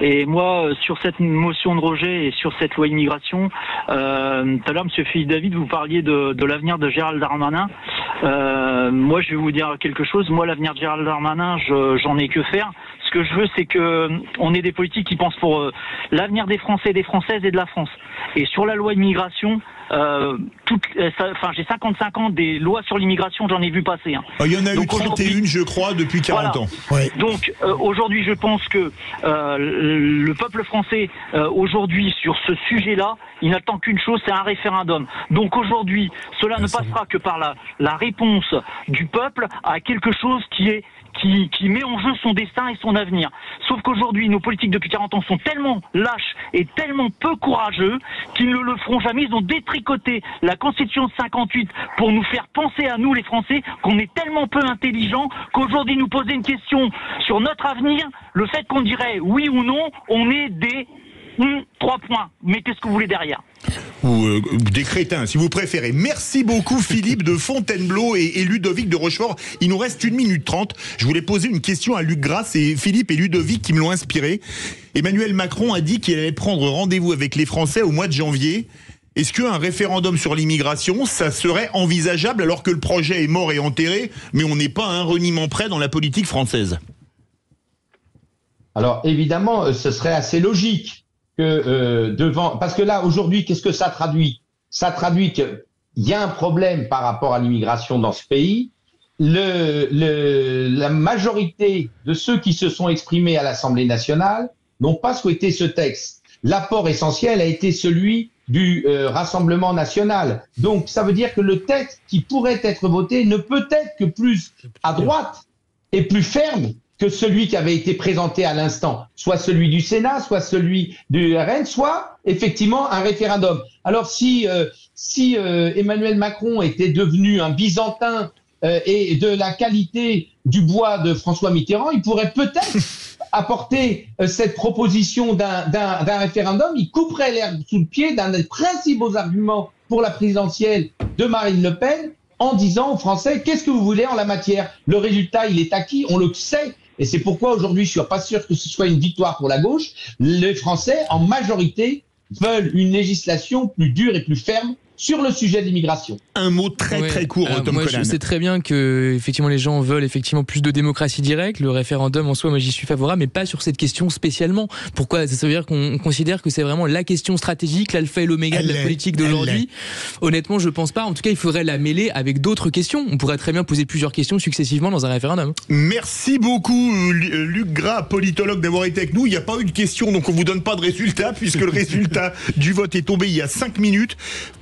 Et moi, sur cette motion de rejet et sur cette loi immigration, tout à l'heure, Monsieur Philippe David, vous parliez de l'avenir de Gérald Darmanin. Moi, je vais vous dire quelque chose. Moi, l'avenir de Gérald Darmanin, j'en ai que faire. Ce que je veux, c'est que on ait des politiques qui pensent pour l'avenir des Français, des Françaises et de la France. Et sur la loi immigration, j'ai 55 ans des lois sur l'immigration, j'en ai vu passer. Hein. Il y en a eu 31, je crois, depuis 40 ans. Ouais. Donc aujourd'hui, je pense que le peuple français, aujourd'hui, sur ce sujet-là, il n'attend qu'une chose, c'est un référendum. Donc aujourd'hui, cela ne passera que par la réponse du peuple à quelque chose qui met en jeu son destin et son avenir. Sauf qu'aujourd'hui, nos politiques depuis 40 ans sont tellement lâches et tellement peu courageux qu'ils ne le feront jamais. Ils ont détricoté la Constitution de 58 pour nous faire penser à nous, les Français, qu'on est tellement peu intelligents qu'aujourd'hui, nous poser une question sur notre avenir, le fait qu'on dirait oui ou non, on est des 3 points. Mettez ce que vous voulez derrière. Ou des crétins, si vous préférez. Merci beaucoup Philippe de Fontainebleau et Ludovic de Rochefort. Il nous reste 1 minute 30. Je voulais poser une question à Luc Grasse et Philippe et Ludovic qui me l'ont inspiré. Emmanuel Macron a dit qu'il allait prendre rendez-vous avec les Français au mois de janvier. Est-ce qu'un référendum sur l'immigration, ça serait envisageable alors que le projet est mort et enterré, mais on n'est pas à un reniement près dans la politique française? Alors évidemment, ce serait assez logique. Parce que là, aujourd'hui, qu'est-ce que ça traduit? Ça traduit qu'il y a un problème par rapport à l'immigration dans ce pays. La majorité de ceux qui se sont exprimés à l'Assemblée nationale n'ont pas souhaité ce texte. L'apport essentiel a été celui du Rassemblement national. Donc, ça veut dire que le texte qui pourrait être voté ne peut être que plus à droite et plus ferme que celui qui avait été présenté à l'instant, soit celui du Sénat, soit celui du RN, soit effectivement un référendum. Alors si Emmanuel Macron était devenu un Byzantin et de la qualité du bois de François Mitterrand, il pourrait peut-être apporter cette proposition d'un référendum. Il couperait l'herbe sous le pied d'un des principaux arguments pour la présidentielle de Marine Le Pen en disant aux Français, qu'est-ce que vous voulez en la matière? Le résultat, il est acquis, on le sait. Et c'est pourquoi aujourd'hui, je suis pas sûr que ce soit une victoire pour la gauche. Les Français, en majorité, veulent une législation plus dure et plus ferme sur le sujet de l'immigration. Un mot très court, Tom moi, Conan. je sais très bien que effectivement les gens veulent effectivement plus de démocratie directe. Le référendum en soi, moi j'y suis favorable, mais pas sur cette question spécialement. Pourquoi? Ça veut dire qu'on considère que c'est vraiment la question stratégique, l'alpha et l'oméga de la politique d'aujourd'hui. Honnêtement, je pense pas. En tout cas, il faudrait la mêler avec d'autres questions. On pourrait très bien poser plusieurs questions successivement dans un référendum. Merci beaucoup, Luc Gras, politologue, d'avoir été avec nous. Il n'y a pas eu de question, donc on vous donne pas de résultat, puisque le résultat du vote est tombé il y a 5 minutes.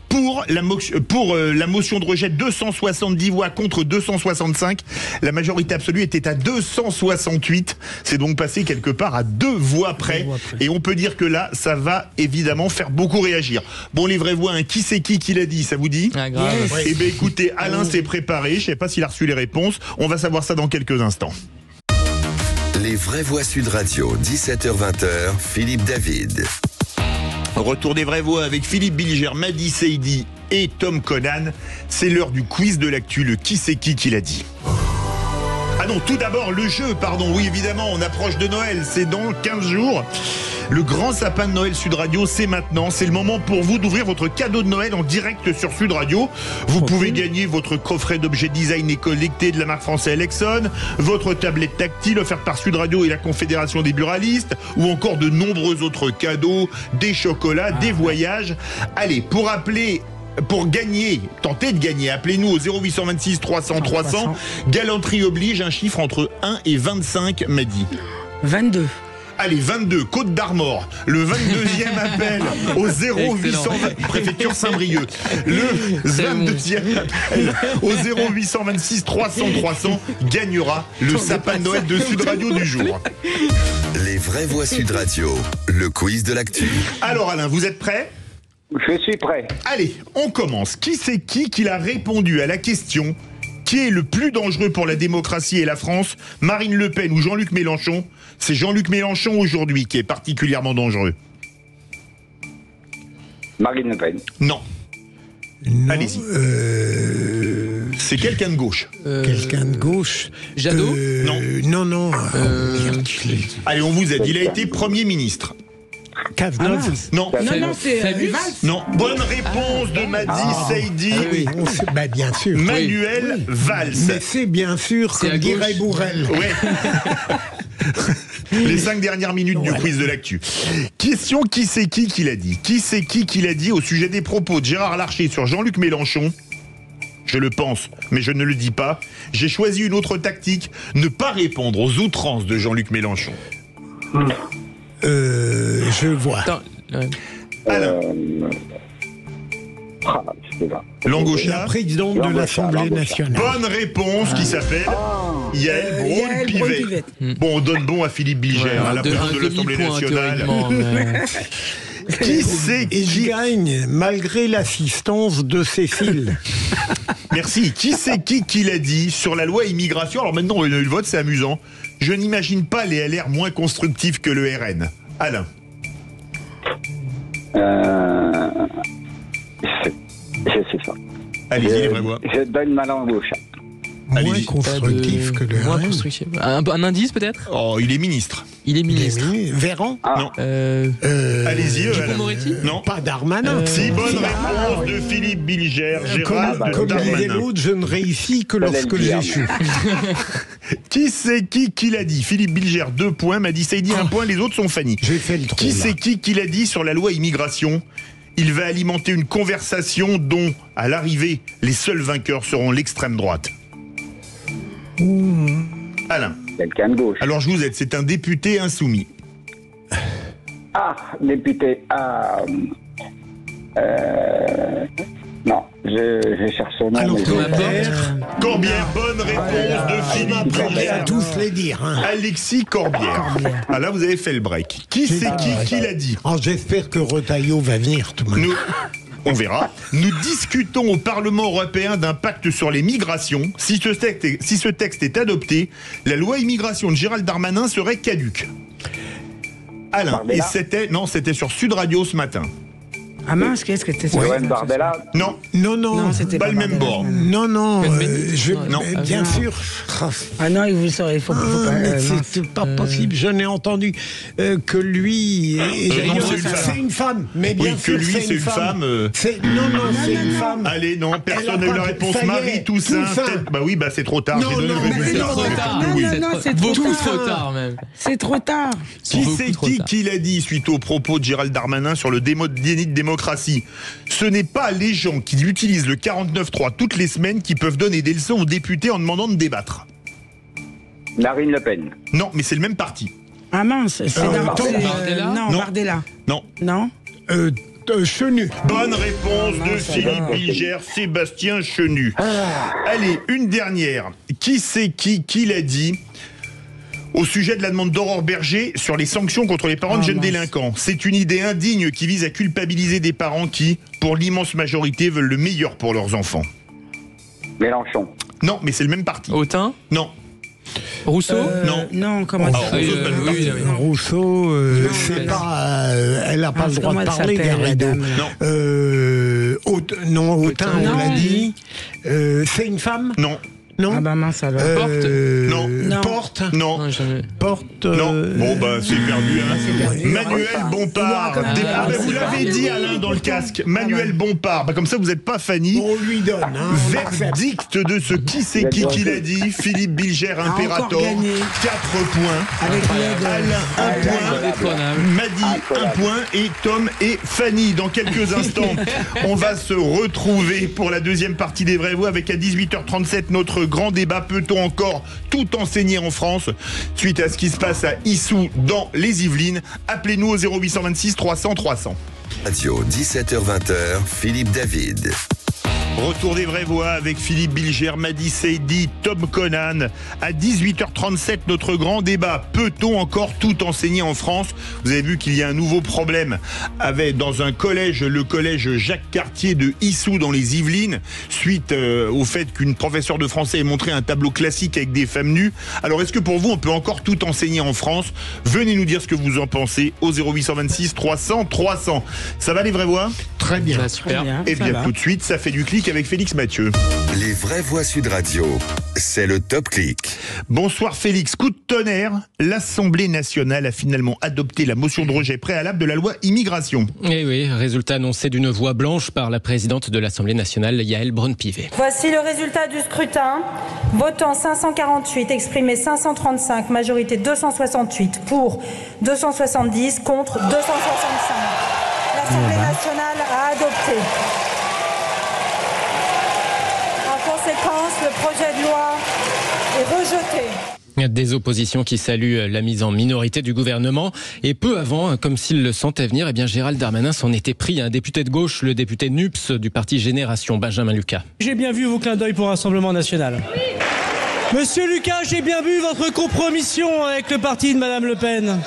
Pour la motion de rejet, 270 voix contre 265. La majorité absolue était à 268. C'est donc passé quelque part à 2 voix près. Et on peut dire que là, ça va évidemment faire beaucoup réagir. Bon, les vraies voix, qui c'est qui l'a dit, ça vous dit? Grave. Eh bien écoutez, Alain s'est préparé. Je ne sais pas s'il a reçu les réponses. On va savoir ça dans quelques instants. Les vraies voix Sud Radio, 17h-20h, Philippe David. Retour des vraies voix avec Philippe Bilger, Madi Saidi et Tom Conan. C'est l'heure du quiz de l'actu, le qui c'est qui l'a dit. Ah non, tout d'abord le jeu, pardon. Oui, évidemment, on approche de Noël, c'est dans 15 jours. Le grand sapin de Noël Sud Radio, c'est maintenant. C'est le moment pour vous d'ouvrir votre cadeau de Noël en direct sur Sud Radio. Vous pouvez gagner votre coffret d'objets design et collectés de la marque française Lexon, votre tablette tactile offerte par Sud Radio et la Confédération des buralistes, ou encore de nombreux autres cadeaux, des chocolats, des voyages. Allez, pour gagner, tentez de gagner, appelez-nous au 0826 300 300. Galanterie oblige, un chiffre entre 1 et 25, Madi. 22. Allez, 22, Côte d'Armor. Le 22e appel au 0820, préfecture Saint-Brieuc. Le 22e appel au 0826 300 300 gagnera le sapin de Noël de Sud Radio du jour. Les vraies voix Sud Radio, le quiz de l'actu. Alors Alain, vous êtes prêt? Je suis prêt. Allez, on commence. Qui c'est qui a répondu à la question qui est le plus dangereux pour la démocratie et la France, Marine Le Pen ou Jean-Luc Mélenchon? C'est Jean-Luc Mélenchon aujourd'hui qui est particulièrement dangereux. Marine Le Pen. Non. Allez-y. C'est quelqu'un de gauche. Quelqu'un de gauche. Jadot? Non. Allez, on vous aide. Il a été Premier ministre. Cazeneuve. Non. Non, c'est Valls. Non. Bonne réponse de Madi Saidi. Oui, bien sûr. Manuel Valls. Mais c'est bien sûr, comme dirait Bourrel. Ouais. Les 5 dernières minutes du quiz de l'actu. Question, qui c'est qui l'a dit? Qui c'est qui l'a dit au sujet des propos de Gérard Larcher sur Jean-Luc Mélenchon? Je le pense, mais je ne le dis pas. J'ai choisi une autre tactique, ne pas répondre aux outrances de Jean-Luc Mélenchon. Je vois. Alain. Langauchat. La présidente de l'Assemblée nationale. Bonne réponse, qui s'appelle Yael Braun-Pivet. Bon, on donne bon à Philippe Bilger, la présidente de l'Assemblée nationale. Qui c'est qui gagne malgré l'assistance de Cécile? Merci. Qui c'est qui l'a dit sur la loi immigration? Alors maintenant, on a eu le vote, c'est amusant. Je n'imagine pas les LR moins constructifs que le RN. Alain. Je sais ça. Allez-y, les vraies voix. Je donne ma langue au chat. Moins constructif que le Moins RN. constructif. Un indice peut-être? Oh, il est ministre. Il est ministre. Véran? Non. Allez-y. Dupond-Moretti? Non. Pas Darmanin. Si, bonne réponse de Philippe Bilger, Gérald Comme disait Darmanin. l'autre, je ne réussis que lorsque j'échoue. Qui c'est qui l'a dit? Philippe Bilger, 2 points. Madi Saidi, 1 point. Les autres sont Fanny. J'ai fait le trou. Qui c'est qui l'a dit sur la loi immigration? Il va alimenter une conversation dont, à l'arrivée, les seuls vainqueurs seront l'extrême droite. Alain. Quelqu'un de gauche. Alors je vous aide, c'est un député insoumis. Ah, député. Non, je cherche son nom. Alors, Corbière, bonne réponse de Philippe Bilger. à tous les dire. Alexis Corbière. Ah là, vous avez fait le break. Qui c'est qui l'a dit? J'espère que Retailleau va venir tout de même. On verra. Nous discutons au Parlement européen d'un pacte sur les migrations. Si ce texte est adopté, la loi immigration de Gérald Darmanin serait caduque. Alain, et c'était sur Sud Radio ce matin. Ah mince, qu'est-ce que c'était? Johan Bardella. Non, c'était pas le même bord. Non, Non. bien sûr. Ah non, il vous saurez, il faut pas. C'est pas possible. Je n'ai entendu que lui. non, C'est une femme. Mais bien oui, sûr, que lui, c'est une femme. Non, c'est une femme. Allez, non, personne n'a eu la réponse. Ça y est, Marie Toussaint. Bah oui, c'est trop tard. J'ai donné le résultat. C'est Beaucoup trop tard même. C'est trop tard. Qui c'est qui l'a dit suite aux propos de Gérald Darmanin sur le déni de démocratie? Ce n'est pas les gens qui utilisent le 49.3 toutes les semaines qui peuvent donner des leçons aux députés en demandant de débattre. Marine Le Pen. Non, mais c'est le même parti. Ah mince, c'est Bardella. Non, Bardella. Non. Chenu. Bonne réponse de Philippe Bilger, Sébastien Chenu. Allez, une dernière. Qui c'est qui l'a dit au sujet de la demande d'Aurore Berger sur les sanctions contre les parents de jeunes délinquants? C'est une idée indigne qui vise à culpabiliser des parents qui, pour l'immense majorité, veulent le meilleur pour leurs enfants. Mélenchon. Non, mais c'est le même parti. Autain? Non. Rousseau? Non, comment ça? Rousseau, c'est pas. Elle n'a pas le droit de parler, Garrido. Non, Autain, on l'a dit. C'est une femme? Non. Non. Ah bah mince alors. Porte? Non. Porte? Non. Porte? Non. Bon, c'est perdu. Manuel Bompard. Vous l'avez dit, Alain, dans le casque. Manuel Bompard. Comme ça, vous n'êtes pas Fanny. On lui donne. Verdict de ce qui c'est qui l'a dit. Philippe Bilger, Imperator. 4 points. Avec Alain, 1 point. Madi, 1 point. Et Tom et Fanny. Dans quelques instants, on va se retrouver pour la deuxième partie des Vraies Voix avec à 18h37 notre grand débat. Peut-on encore tout enseigner en France suite à ce qui se passe à Issou dans les Yvelines? Appelez-nous au 0826 300 300. Radio 17h-20h, Philippe David. Retour des Vraies Voix avec Philippe Bilger, Madi Seydi, Tom Conan. À 18h37, notre grand débat. Peut-on encore tout enseigner en France? Vous avez vu qu'il y a un nouveau problème dans un collège, le collège Jacques Cartier de Issou dans les Yvelines, suite au fait qu'une professeure de français ait montré un tableau classique avec des femmes nues. Alors, est-ce que pour vous, on peut encore tout enseigner en France? Venez nous dire ce que vous en pensez au 0826 300 300. Ça va les Vraies Voix? Très bien. Super. Et bien tout de suite, ça fait du clic avec Félix Mathieu. Les Vraies Voix Sud Radio, c'est le Top Clic. Bonsoir Félix. Coup de tonnerre, l'Assemblée nationale a finalement adopté la motion de rejet préalable de la loi immigration. Eh oui, résultat annoncé d'une voix blanche par la présidente de l'Assemblée nationale, Yaël Braun-Pivet. Voici le résultat du scrutin. Votant 548, exprimé 535, majorité 268, pour 270, contre 265. L'Assemblée nationale a adopté. En conséquence, le projet de loi est rejeté. Des oppositions qui saluent la mise en minorité du gouvernement. Et peu avant, comme s'il le sentait venir, Gérald Darmanin s'en était pris à un député de gauche, le député NUPS du parti Génération, Benjamin Lucas. J'ai bien vu vos clins d'œil pour Rassemblement National. Monsieur Lucas, j'ai bien vu votre compromission avec le parti de Madame Le Pen.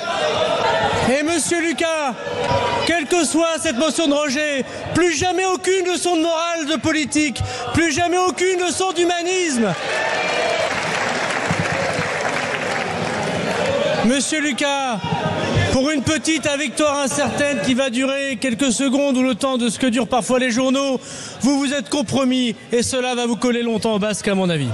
Et Monsieur Lucas, quelle que soit cette motion de rejet, plus jamais aucune leçon de morale de politique, plus jamais aucune leçon d'humanisme. Monsieur Lucas, pour une petite victoire incertaine qui va durer quelques secondes ou le temps de ce que durent parfois les journaux, vous vous êtes compromis et cela va vous coller longtemps au basque à mon avis.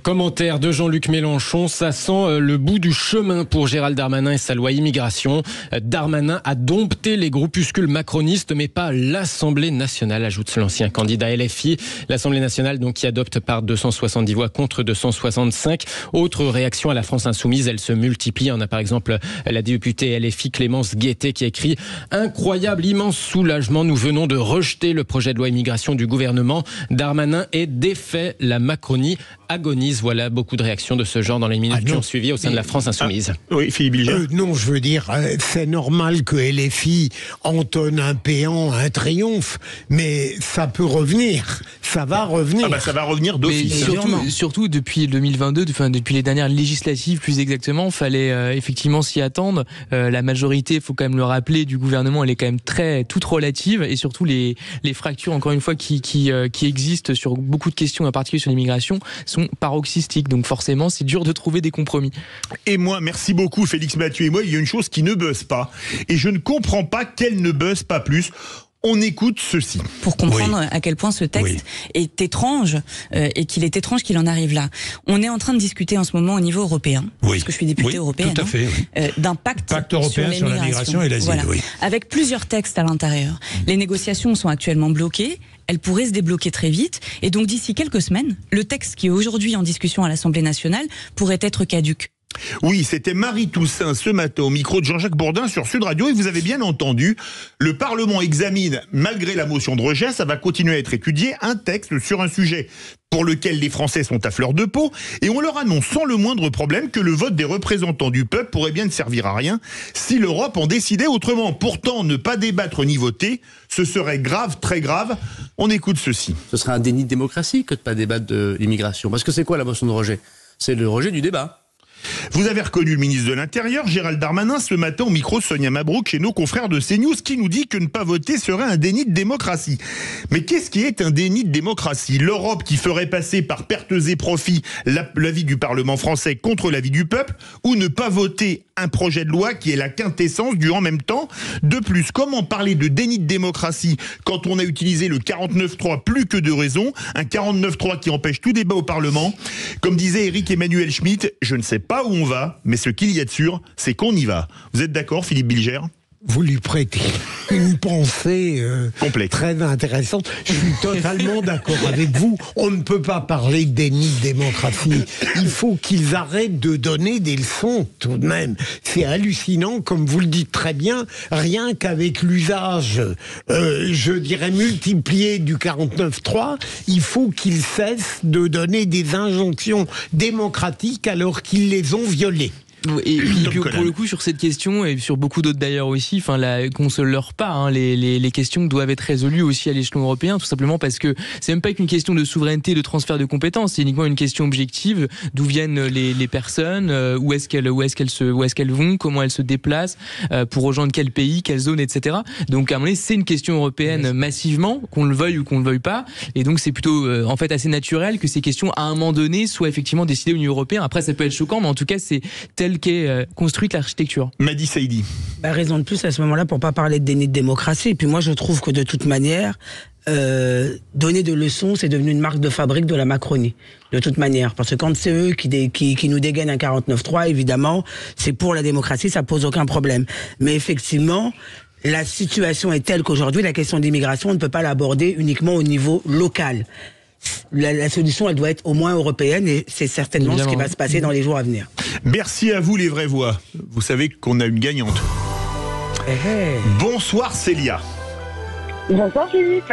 Commentaire de Jean-Luc Mélenchon, ça sent le bout du chemin pour Gérald Darmanin et sa loi immigration. Darmanin a dompté les groupuscules macronistes, mais pas l'Assemblée nationale, ajoute l'ancien candidat LFI. L'Assemblée nationale donc qui adopte par 270 voix contre 265. Autre réaction à la France insoumise, elle se multiplie. On a par exemple la députée LFI Clémence Guettet qui écrit « Incroyable, immense soulagement, nous venons de rejeter le projet de loi immigration du gouvernement. Darmanin est défait, la Macronie agonise. » Voilà beaucoup de réactions de ce genre dans les minutes qui ont suivi au sein de la France insoumise. Oui, Philippe Bilger. Non, je veux dire, c'est normal que LFI entonne un péant, un triomphe, mais ça peut revenir. Ça va revenir. Ça va revenir d'office. Surtout depuis 2022, depuis les dernières législatives plus exactement, fallait effectivement s'y attendre. La majorité, il faut quand même le rappeler, du gouvernement, elle est quand même toute relative, et surtout les fractures, encore une fois, qui existent sur beaucoup de questions, en particulier sur l'immigration, sont paroxystique, donc forcément c'est dur de trouver des compromis. Et moi, merci beaucoup Félix Mathieu, et moi il y a une chose qui ne buzz pas, et je ne comprends pas qu'elle ne buzz pas plus. On écoute ceci. Pour comprendre à quel point ce texte est étrange et qu'il est étrange qu'il en arrive là. On est en train de discuter en ce moment au niveau européen, parce que je suis députée européenne, tout à fait, d'un pacte européen sur la migration et l'asile. Avec plusieurs textes à l'intérieur. Les négociations sont actuellement bloquées. Elle pourrait se débloquer très vite. Et donc, d'ici quelques semaines, le texte qui est aujourd'hui en discussion à l'Assemblée nationale pourrait être caduc. Oui, c'était Marie Toussaint ce matin au micro de Jean-Jacques Bourdin sur Sud Radio, et vous avez bien entendu, le Parlement examine, malgré la motion de rejet, ça va continuer à être étudié, un texte sur un sujet pour lequel les Français sont à fleur de peau, et on leur annonce sans le moindre problème que le vote des représentants du peuple pourrait bien ne servir à rien si l'Europe en décidait autrement. Pourtant, ne pas débattre ni voter, ce serait grave, très grave. On écoute ceci. Ce serait un déni de démocratie que de ne pas débattre de l'immigration. Parce que c'est quoi la motion de rejet? C'est le rejet du débat. Vous avez reconnu le ministre de l'Intérieur, Gérald Darmanin, ce matin au micro de Sonia Mabrouk chez nos confrères de CNews, qui nous dit que ne pas voter serait un déni de démocratie. Mais qu'est-ce qui est un déni de démocratie? L'Europe qui ferait passer par pertes et profits l'avis du Parlement français contre l'avis du peuple, ou ne pas voter un projet de loi qui est la quintessence du en même temps? De plus, comment parler de déni de démocratie quand on a utilisé le 49.3 plus que de raison, un 49.3 qui empêche tout débat au Parlement? Comme disait Éric Emmanuel Schmitt, je ne sais pas où on va, mais ce qu'il y a de sûr, c'est qu'on y va. Vous êtes d'accord, Philippe Bilger? Vous lui prêtez une pensée très intéressante. Je suis totalement d'accord avec vous. On ne peut pas parler de déni de démocratie. Il faut qu'ils arrêtent de donner des leçons tout de même. C'est hallucinant, comme vous le dites très bien, rien qu'avec l'usage, je dirais, multiplié du 49.3, il faut qu'ils cessent de donner des injonctions démocratiques alors qu'ils les ont violées. Et puis pour le coup, sur cette question et sur beaucoup d'autres d'ailleurs aussi, qu'on se leurre pas, hein, les questions doivent être résolues aussi à l'échelon européen, tout simplement parce que c'est même pas qu'une question de souveraineté, de transfert de compétences, c'est uniquement une question objective d'où viennent les personnes, où est-ce qu'elles vont, comment elles se déplacent, pour rejoindre quel pays, quelle zone, etc. Donc à un moment donné, c'est une question européenne massivement, qu'on le veuille ou qu'on le veuille pas, et donc c'est plutôt en fait assez naturel que ces questions à un moment donné soient effectivement décidées au niveau européen. Après, ça peut être choquant, mais en tout cas, c'est tel qu'est construite l'architecture. Madi Saïdi. Raison de plus à ce moment-là pour pas parler de déni de démocratie. Et puis moi, je trouve que de toute manière, donner de leçons, c'est devenu une marque de fabrique de la Macronie. De toute manière. Parce que quand c'est eux qui nous dégainent un 49.3, évidemment, c'est pour la démocratie, ça pose aucun problème. Mais effectivement, la situation est telle qu'aujourd'hui, la question de l'immigration, on ne peut pas l'aborder uniquement au niveau local. La solution, elle doit être au moins européenne, et c'est certainement évidemment ce qui va se passer dans les jours à venir. Merci à vous les vraies voix. Vous savez qu'on a une gagnante. Bonsoir Célia. Bonsoir Philippe.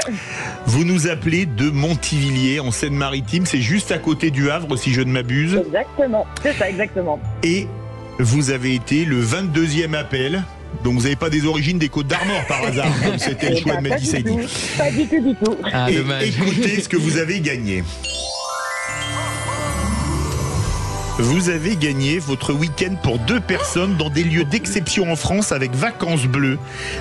Vous nous appelez de Montivilliers en Seine-Maritime, c'est juste à côté du Havre si je ne m'abuse. Exactement, c'est ça exactement. Et vous avez été le 22e appel. Donc vous n'avez pas des origines des Côtes d'Armor par hasard, comme c'était le choix de Madi Saïdi. Pas du tout. Et écoutez ce que vous avez gagné. Vous avez gagné votre week-end pour 2 personnes dans des lieux d'exception en France avec Vacances Bleues.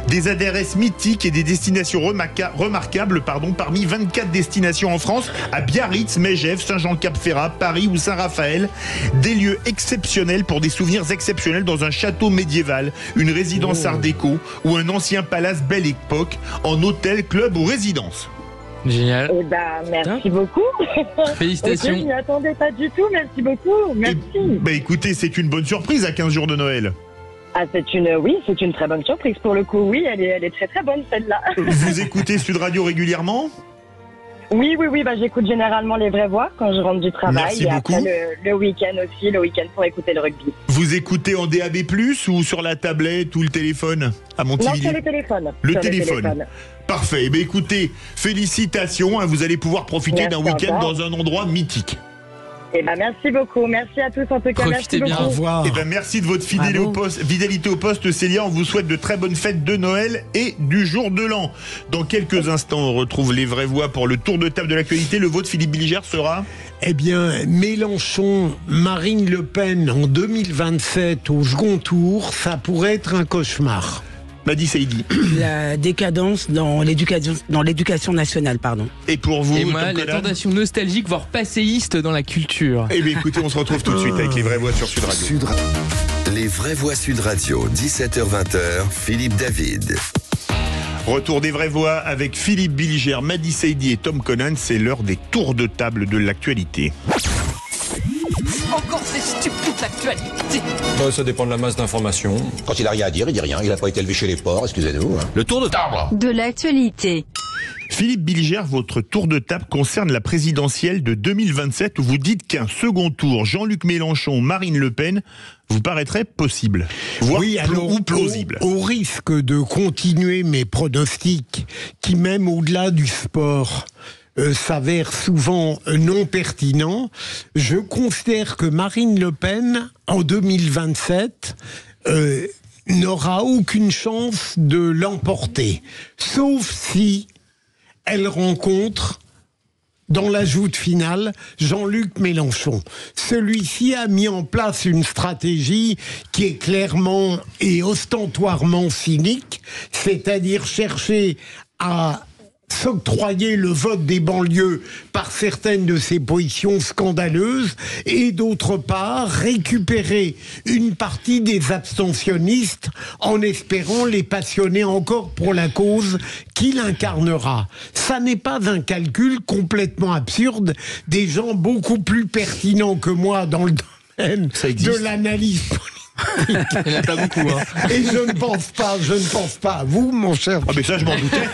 Des adresses mythiques et des destinations remarquables parmi 24 destinations en France, à Biarritz, Megève, Saint-Jean-Cap-Ferrat, Paris ou Saint-Raphaël. Des lieux exceptionnels pour des souvenirs exceptionnels dans un château médiéval, une résidence art déco ou un ancien palace belle époque, en hôtel, club ou résidence. Génial. Merci beaucoup. Félicitations. Je m'y attendais pas du tout. Merci beaucoup. Merci. Écoutez, c'est une bonne surprise à 15 jours de Noël. Ah, c'est une très bonne surprise pour le coup. Oui, elle est très très bonne celle-là. Vous écoutez Sud Radio régulièrement ? Oui, j'écoute généralement les vraies voix quand je rentre du travail. Merci beaucoup. Après le week-end aussi, le week-end pour écouter le rugby. Vous écoutez en DAB+, ou sur la tablette ou le téléphone à Montivilliers ? Non, sur le téléphone. Le téléphone. Parfait. Écoutez, félicitations, hein, vous allez pouvoir profiter d'un week-end dans un endroit mythique. Merci beaucoup. Merci à tous en tout cas. Profitez bien. Beaucoup. Au revoir. Merci de votre fidélité au poste, Célia. On vous souhaite de très bonnes fêtes de Noël et du jour de l'an. Dans quelques instants, on retrouve les vraies voix pour le tour de table de l'actualité. Le vote, Philippe Bilger, sera Mélenchon, Marine Le Pen en 2027 au second tour, ça pourrait être un cauchemar. Madi Saïdi. La décadence dans l'éducation nationale, pardon. Et pour vous, et moi, la tentation nostalgique, voire passéiste dans la culture. Écoutez, on se retrouve tout de suite avec les vraies voix sur Sud Radio. Les vraies voix Sud Radio, 17h-20h, Philippe David. Retour des vraies voix avec Philippe Bilger, Mady Saidi et Tom Conan. C'est l'heure des tours de table de l'actualité. Encore ces stupides actualités. Ça dépend de la masse d'informations. Quand il a rien à dire, il dit rien. Il n'a pas été élevé chez les porcs, excusez-nous. Le tour de table De l'actualité. Philippe Bilger, votre tour de table concerne la présidentielle de 2027 où vous dites qu'un second tour, Jean-Luc Mélenchon, Marine Le Pen, vous paraîtrait possible, voire ou plausible. Au risque de continuer mes pronostics qui, même au-delà du sport, s'avèrent souvent non pertinents, je considère que Marine Le Pen, en 2027, n'aura aucune chance de l'emporter, sauf si elle rencontre, dans la joute finale, Jean-Luc Mélenchon. Celui-ci a mis en place une stratégie qui est clairement et ostentoirement cynique, c'est-à-dire chercher à s'octroyer le vote des banlieues par certaines de ses positions scandaleuses et d'autre part récupérer une partie des abstentionnistes en espérant les passionner encore pour la cause qu'il incarnera. Ça n'est pas un calcul complètement absurde. Des gens beaucoup plus pertinents que moi dans le domaine de l'analyse politique. Il n'y en a pas beaucoup. Hein. Et je ne pense pas à vous, mon cher. Ah, mais ça, je m'en doutais.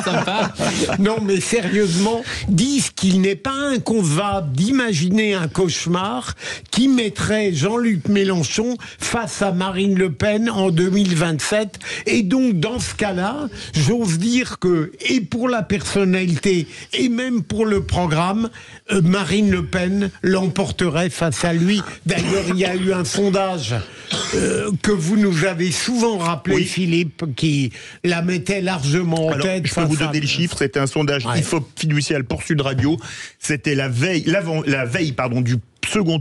Sympa. Non, mais sérieusement, disent qu'il n'est pas inconcevable d'imaginer un cauchemar qui mettrait Jean-Luc Mélenchon face à Marine Le Pen en 2027. Et donc, dans ce cas-là, j'ose dire que, et pour la personnalité, et même pour le programme, Marine Le Pen l'emporterait face à lui. D'ailleurs, il y a eu un sondage que vous nous avez souvent rappelé, Philippe, qui la mettait largement en tête. Je peux vous donner le chiffre. C'était un sondage IFOP fiducial pour Sud Radio. C'était la veille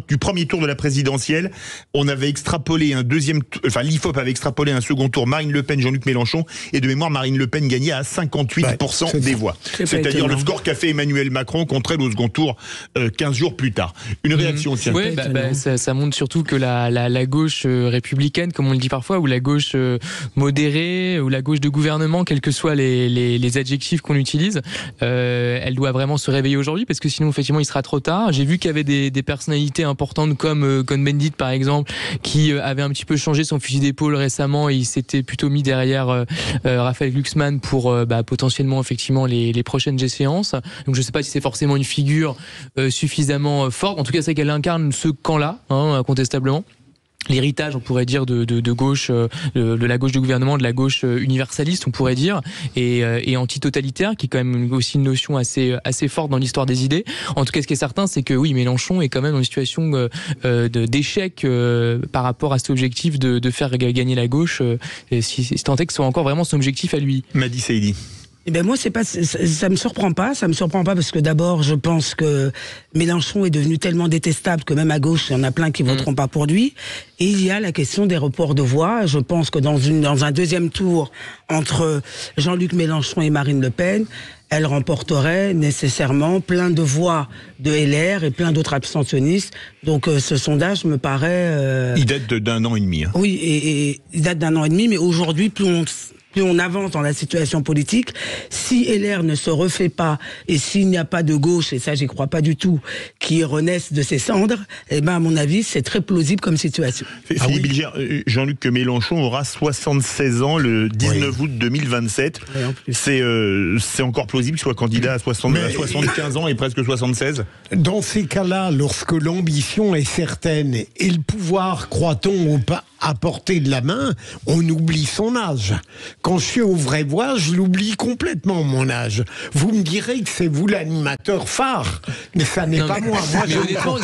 du premier tour de la présidentielle. On avait extrapolé l'IFOP avait extrapolé un second tour, Marine Le Pen, Jean-Luc Mélenchon, et de mémoire, Marine Le Pen gagnait à 58% des voix. C'est-à-dire le score qu'a fait Emmanuel Macron contre elle au second tour 15 jours plus tard. Une réaction, tiens. Oui, ça montre surtout que la gauche républicaine, comme on le dit parfois, ou la gauche modérée, ou la gauche de gouvernement, quels que soient les adjectifs qu'on utilise, elle doit vraiment se réveiller aujourd'hui, parce que sinon, effectivement, il sera trop tard. J'ai vu qu'il y avait des personnalités importantes comme Cohn-Bendit par exemple, qui avait un petit peu changé son fusil d'épaule récemment et il s'était plutôt mis derrière Raphaël Glucksmann pour potentiellement effectivement les prochaines échéances. Donc je ne sais pas si c'est forcément une figure suffisamment forte. En tout cas, c'est qu'elle incarne ce camp-là, incontestablement. L'héritage, on pourrait dire, de gauche, de la gauche du gouvernement, de la gauche universaliste, on pourrait dire, et antitotalitaire, qui est quand même aussi une notion assez forte dans l'histoire des idées. En tout cas, ce qui est certain, c'est que oui, Mélenchon est quand même dans une situation d'échec par rapport à cet objectif de faire gagner la gauche, si tant est que ce soit encore vraiment son objectif à lui. Mady Saidi. Eh ben moi, ça me surprend pas parce que d'abord, je pense que Mélenchon est devenu tellement détestable que même à gauche, il y en a plein qui voteront pas pour lui. Et il y a la question des reports de voix. Je pense que dans un deuxième tour entre Jean-Luc Mélenchon et Marine Le Pen, elle remporterait nécessairement plein de voix de LR et plein d'autres abstentionnistes. Donc ce sondage me paraît... Il date d'un an et demi. Hein. Oui, et il date d'un an et demi, mais aujourd'hui, plus on avance dans la situation politique, si LR ne se refait pas et s'il n'y a pas de gauche, et ça j'y crois pas du tout, qui renaisse de ses cendres, eh ben à mon avis c'est très plausible comme situation. Philippe Bilger, Jean-Luc Mélenchon aura 76 ans le 19 août 2027. C'est encore plausible qu'il soit candidat à 75 ans et presque 76 ? Dans ces cas-là, lorsque l'ambition est certaine et le pouvoir, croit-on, à portée de la main, on oublie son âge. Quand je suis aux vraies voix, je l'oublie complètement, mon âge. Vous me direz que c'est vous l'animateur phare, mais ça n'est pas moi. Mais honnêtement,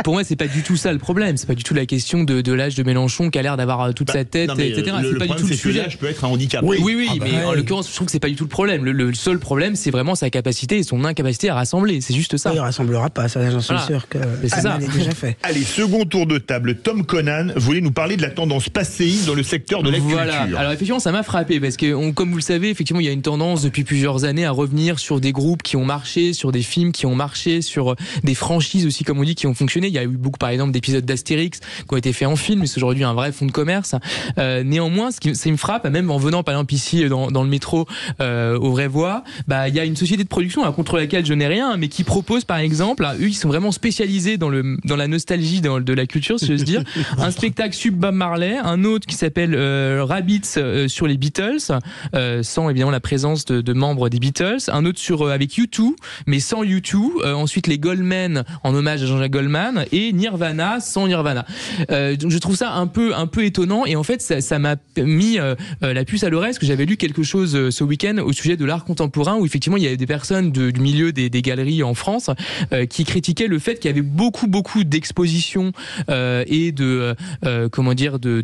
pour moi, c'est pas du tout ça le problème. C'est pas du tout la question de l'âge de Mélenchon qui a l'air d'avoir toute sa tête, etc. C'est pas du tout le sujet. L'âge peut être un handicap. Oui, mais en l'occurrence, je trouve que c'est pas du tout le problème. Le seul problème, c'est vraiment sa capacité et son incapacité à rassembler. C'est juste ça. Il rassemblera pas, ça j'en suis sûr que c'est ça. est déjà fait. Allez, second tour de table. Tom Conan, vous voulez nous parler de la tendance passéiste dans le secteur de la culture. Alors effectivement, ça m'a frappé parce que, comme vous le savez, effectivement, il y a une tendance depuis plusieurs années à revenir sur des groupes qui ont marché, sur des films qui ont marché, sur des franchises aussi, comme on dit, qui ont fonctionné. Il y a eu beaucoup, par exemple, d'épisodes d'Astérix qui ont été faits en film, mais c'est aujourd'hui un vrai fonds de commerce. Néanmoins, ça me frappe, même en venant, par exemple, ici dans le métro aux Vraies Voix, il y a une société de production contre laquelle je n'ai rien, mais qui propose, par exemple, eux, ils sont vraiment spécialisés dans la nostalgie de la culture, si j'ose dire, un spectacle sub Bob Marley, un autre qui s'appelle Rabbits sur les Beatles, sans évidemment la présence de membres des Beatles, un autre avec U2, mais sans U2, ensuite les Goldman en hommage à Jean-Jacques Goldman, et Nirvana sans Nirvana. Donc je trouve ça un peu étonnant, et en fait ça m'a mis la puce à l'oreille, parce que j'avais lu quelque chose ce week-end au sujet de l'art contemporain, où effectivement il y avait des personnes du milieu des galeries en France qui critiquaient le fait qu'il y avait beaucoup d'expositions et de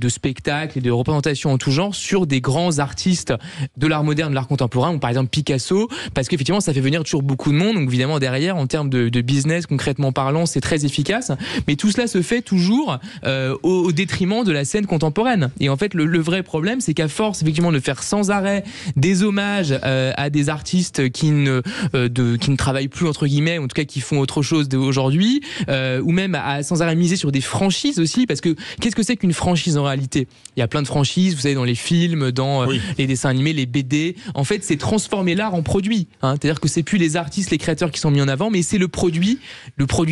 spectacles et de représentations en tout genre sur des grands artistes de l'art moderne, de l'art contemporain, ou par exemple Picasso, parce qu'effectivement ça fait venir toujours beaucoup de monde, donc évidemment derrière en termes de business concrètement parlant c'est très efficace, mais tout cela se fait toujours au détriment de la scène contemporaine. Et en fait le vrai problème, c'est qu'à force effectivement de faire sans arrêt des hommages à des artistes qui ne travaillent plus entre guillemets, en tout cas qui font autre chose aujourd'hui, ou même sans arrêt miser sur des franchises aussi, parce que qu'est-ce que c'est qu'une franchise en réalité? Il y a plein de franchises, vous savez, dans les films, dans les dessins animés, les BD. En fait, c'est transformer l'art en produit. C'est-à-dire que c'est plus les artistes, les créateurs qui sont mis en avant, mais c'est le produit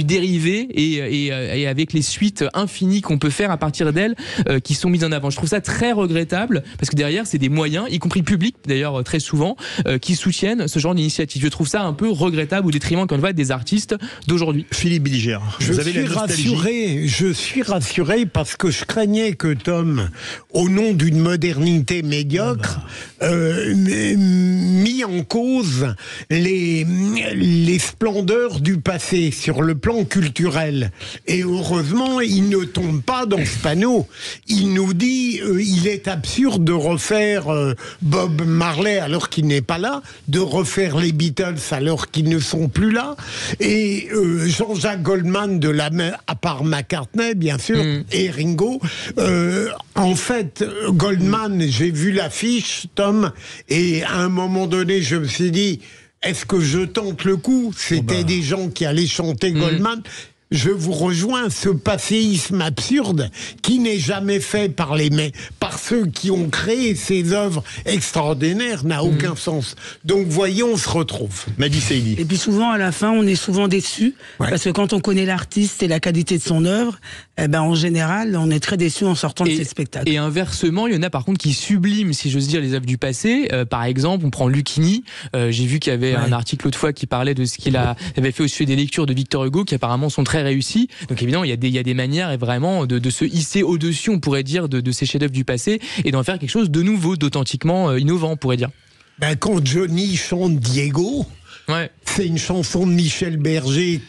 dérivé et avec les suites infinies qu'on peut faire à partir d'elles qui sont mises en avant. Je trouve ça très regrettable, parce que derrière, c'est des moyens, y compris publics d'ailleurs très souvent, qui soutiennent ce genre d'initiative. Je trouve ça un peu regrettable au détriment, encore une fois, des artistes d'aujourd'hui. Philippe Billiger, je suis rassuré parce que je craignais que Tom, au nom d'une modernité médiocre, mis en cause les splendeurs du passé sur le plan culturel. Et heureusement, il ne tombe pas dans ce panneau. Il nous dit il est absurde de refaire Bob Marley alors qu'il n'est pas là, de refaire les Beatles alors qu'ils ne sont plus là, et Jean-Jacques Goldman à part McCartney bien sûr, et Ringo. En fait, Goldman, j'ai vu l'affiche, Tom, et à un moment donné, je me suis dit, est-ce que je tente le coup? C'était des gens qui allaient chanter Goldman. Je vous rejoins, ce passéisme absurde qui n'est jamais fait par ceux qui ont créé ces œuvres extraordinaires n'a aucun sens. Donc voyons, on se retrouve. Madi Saïdi. Et puis souvent à la fin, on est souvent déçu parce que quand on connaît l'artiste et la qualité de son œuvre, en général, on est très déçu en sortant de ces spectacles. Et inversement, il y en a par contre qui subliment, si j'ose dire, les œuvres du passé. Par exemple, on prend Lucchini. J'ai vu qu'il y avait un article l'autre fois qui parlait de ce qu'il avait fait au sujet des lectures de Victor Hugo, qui apparemment sont très réussi. Donc évidemment, il y a des manières et vraiment de se hisser au-dessus, on pourrait dire, de ces chefs-d'œuvre du passé et d'en faire quelque chose de nouveau, d'authentiquement innovant, on pourrait dire. Quand Johnny chante Diego, c'est une chanson de Michel Berger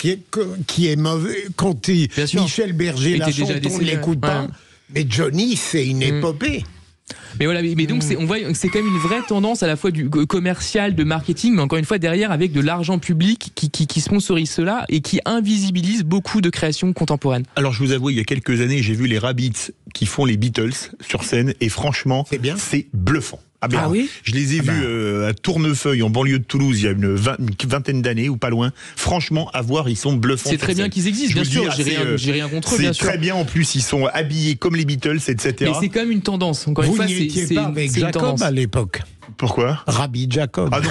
qui est mauvaise. Quand Michel Berger la chante, on ne l'écoute pas. Mais Johnny, c'est une épopée. Mais voilà, mais donc on voit que c'est quand même une vraie tendance à la fois du commercial, de marketing, mais encore une fois derrière avec de l'argent public qui sponsorise cela et qui invisibilise beaucoup de créations contemporaines. Alors je vous avoue, il y a quelques années, j'ai vu les Rabbits qui font les Beatles sur scène et franchement, c'est bluffant. Ah oui, je les ai vus à Tournefeuille, en banlieue de Toulouse, il y a une vingtaine d'années ou pas loin. Franchement, à voir, ils sont bluffants. C'est très bien qu'ils existent, bien sûr. J'ai rien contre eux, bien sûr. C'est très bien. En plus, ils sont habillés comme les Beatles, etc. Mais c'est quand même une tendance. Encore une fois, vous n'étiez pas avec Jacob à l'époque. Pourquoi? Rabbi Jacob. Ah non,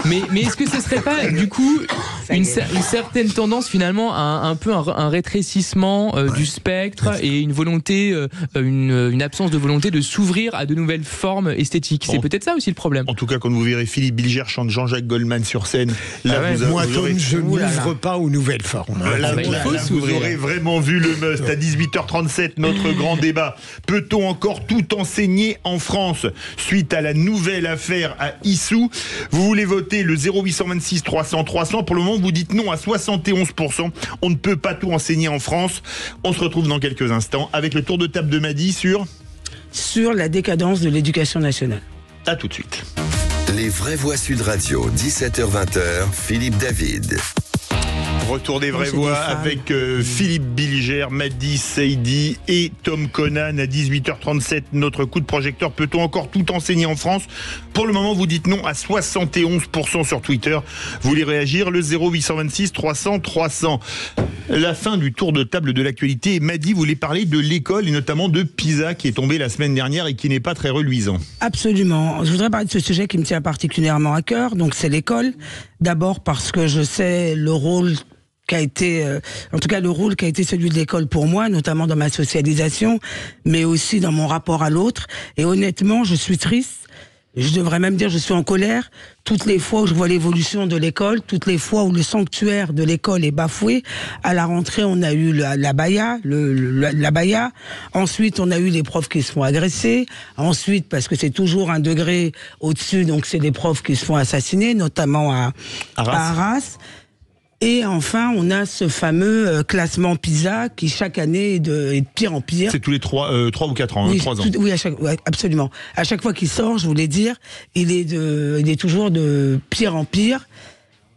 mais est-ce que ce serait pas du coup une certaine tendance finalement à un peu un rétrécissement du spectre et une volonté, une absence de volonté de s'ouvrir à de nouvelles formes esthétiques? C'est peut-être ça aussi le problème. En tout cas, quand vous verrez Philippe Billiger chante Jean-Jacques Goldman sur scène, là moi, je n'ouvre pas aux nouvelles formes. Vous aurez vraiment vu le must. À 18h37, notre grand débat. Peut-on encore tout enseigner en France suite à la nouvelle affaire à Issou? Vous voulez voter le 0826 300 300. Pour le moment, vous dites non à 71%. On ne peut pas tout enseigner en France. On se retrouve dans quelques instants avec le tour de table de Madi sur la décadence de l'éducation nationale. À tout de suite. Les vraies voix Sud Radio, 17h-20h, Philippe David. Retour des vraies voix avec Philippe Bilger, Madi Saïdi et Tom Conan à 18h37. Notre coup de projecteur, peut-on encore tout enseigner en France? Pour le moment, vous dites non à 71% sur Twitter. Vous voulez réagir? Le 0826 300 300. La fin du tour de table de l'actualité. Madi voulait parler de l'école et notamment de PISA qui est tombé la semaine dernière et qui n'est pas très reluisant. Absolument. Je voudrais parler de ce sujet qui me tient particulièrement à cœur. Donc c'est l'école. D'abord parce que je sais le rôle qu'a été, en tout cas le rôle qui a été celui de l'école pour moi, notamment dans ma socialisation, mais aussi dans mon rapport à l'autre. Et honnêtement, je suis triste. Je devrais même dire je suis en colère toutes les fois où je vois l'évolution de l'école, toutes les fois où le sanctuaire de l'école est bafoué. À la rentrée, on a eu la baya. Ensuite, on a eu les profs qui se font agresser. Ensuite, parce que c'est toujours un degré au-dessus, donc c'est des profs qui se font assassiner, notamment à Arras. Et enfin, on a ce fameux classement PISA qui, chaque année, est de pire en pire. C'est tous les 3 ou 4 ans, oui, 3 ans. Oui, absolument. À chaque fois qu'il sort, je voulais dire, il est toujours de pire en pire.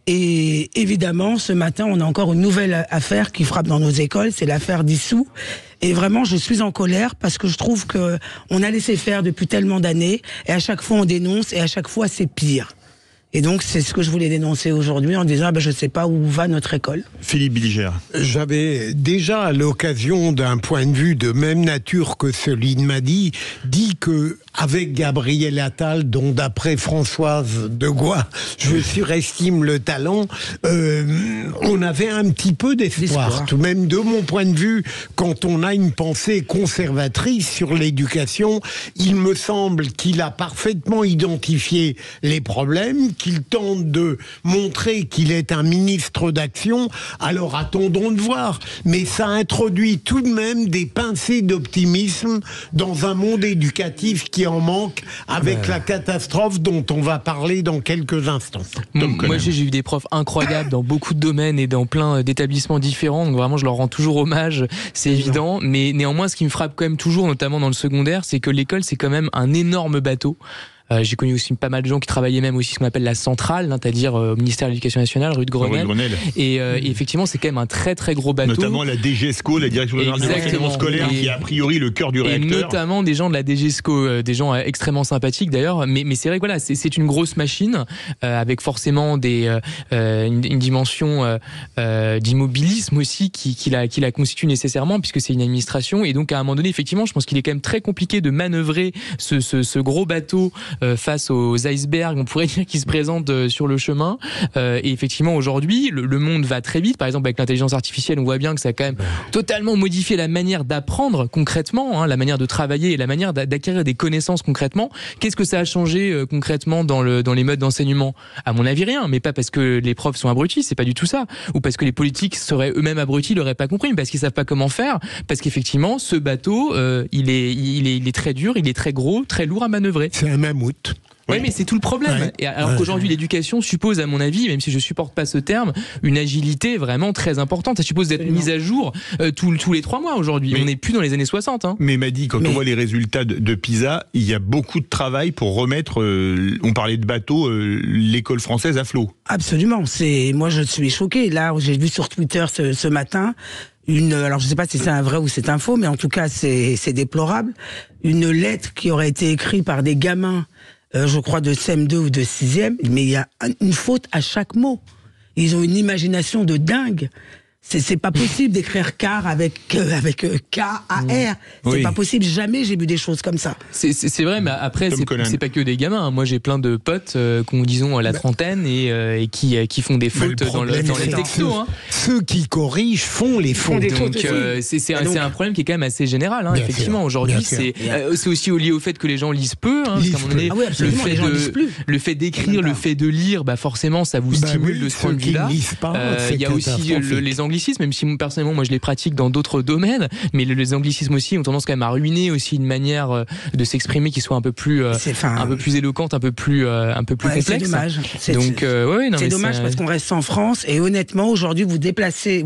Et évidemment, ce matin, on a encore une nouvelle affaire qui frappe dans nos écoles, c'est l'affaire d'Issou. Et vraiment, je suis en colère parce que je trouve que on a laissé faire depuis tellement d'années, et à chaque fois on dénonce, et à chaque fois c'est pire. Et donc, c'est ce que je voulais dénoncer aujourd'hui en disant, je ne sais pas où va notre école. Philippe Bilger. J'avais déjà, à l'occasion d'un point de vue de même nature que celui de Madi, dit que avec Gabriel Attal, dont d'après Françoise de Gois, je surestime le talent, on avait un petit peu d'espoir. Tout de même, de mon point de vue, quand on a une pensée conservatrice sur l'éducation, il me semble qu'il a parfaitement identifié les problèmes, qu'il tente de montrer qu'il est un ministre d'action. Alors attendons de voir. Mais ça introduit tout de même des pincées d'optimisme dans un monde éducatif qui en manque, avec la catastrophe dont on va parler dans quelques instants. Moi j'ai eu des profs incroyables dans beaucoup de domaines et dans plein d'établissements différents, donc vraiment je leur rends toujours hommage, c'est évident. Mais néanmoins, ce qui me frappe quand même toujours, notamment dans le secondaire, c'est que l'école c'est quand même un énorme bateau. J'ai connu aussi pas mal de gens qui travaillaient même aussi ce qu'on appelle la centrale, c'est-à-dire au ministère de l'Éducation nationale, rue de Grenelle. Et effectivement, c'est quand même un très très gros bateau. Notamment la DGESCO, la direction de l'enseignement scolaire, qui est a priori le cœur du réacteur. Et notamment des gens de la DGESCO, des gens extrêmement sympathiques d'ailleurs. Mais c'est vrai que voilà, c'est une grosse machine avec forcément une dimension d'immobilisme aussi qui la constitue nécessairement, puisque c'est une administration. Et donc à un moment donné, effectivement, je pense qu'il est quand même très compliqué de manœuvrer ce gros bateau face aux icebergs, on pourrait dire, qui se présentent sur le chemin. Et effectivement, aujourd'hui, le monde va très vite. Par exemple, avec l'intelligence artificielle, on voit bien que ça a quand même totalement modifié la manière d'apprendre concrètement, la manière de travailler et la manière d'acquérir des connaissances concrètement. Qu'est-ce que ça a changé concrètement dans les modes d'enseignement? À mon avis, rien. Mais pas parce que les profs sont abrutis, c'est pas du tout ça. Ou parce que les politiques seraient eux-mêmes abrutis, ils l'auraient pas compris, mais parce qu'ils savent pas comment faire. Parce qu'effectivement, ce bateau, il est très dur, il est très gros, très lourd à manœuvrer. C'est un mammouth. Oui, mais c'est tout le problème. Ouais. Et alors qu'aujourd'hui, l'éducation suppose, à mon avis, même si je supporte pas ce terme, une agilité vraiment très importante. Ça suppose d'être mise à jour tous les 3 mois aujourd'hui. On n'est plus dans les années 60. Mais Madi, quand on voit les résultats de PISA, il y a beaucoup de travail pour remettre, on parlait de bateau, l'école française à flot. Absolument. Moi, je suis choquée. Là, j'ai vu sur Twitter ce matin alors je sais pas si c'est un vrai ou c'est un faux, mais en tout cas c'est déplorable, une lettre qui aurait été écrite par des gamins, je crois de CM2 ou de 6e, mais il y a une faute à chaque mot. Ils ont une imagination de dingue. C'est pas possible d'écrire car avec K-A-R. C'est pas possible. Jamais j'ai vu des choses comme ça. C'est vrai, mais après, c'est pas que des gamins. Moi, j'ai plein de potes qui ont, disons, la trentaine et qui font des fautes dans les textos. Ceux qui corrigent font les fautes. Donc, c'est un problème qui est quand même assez général. Effectivement, aujourd'hui, c'est aussi lié au fait que les gens lisent peu. Parce qu'à un moment donné, le fait d'écrire, le fait de lire, forcément, ça vous stimule de ce point de vue-là. Il y a aussi les anglicismes, même si personnellement moi je les pratique dans d'autres domaines, mais les anglicismes aussi ont tendance quand même à ruiner aussi une manière de s'exprimer qui soit un peu plus éloquente, un peu plus complexe. C'est dommage. C'est dommage parce qu'on reste en France et honnêtement aujourd'hui vous dépassez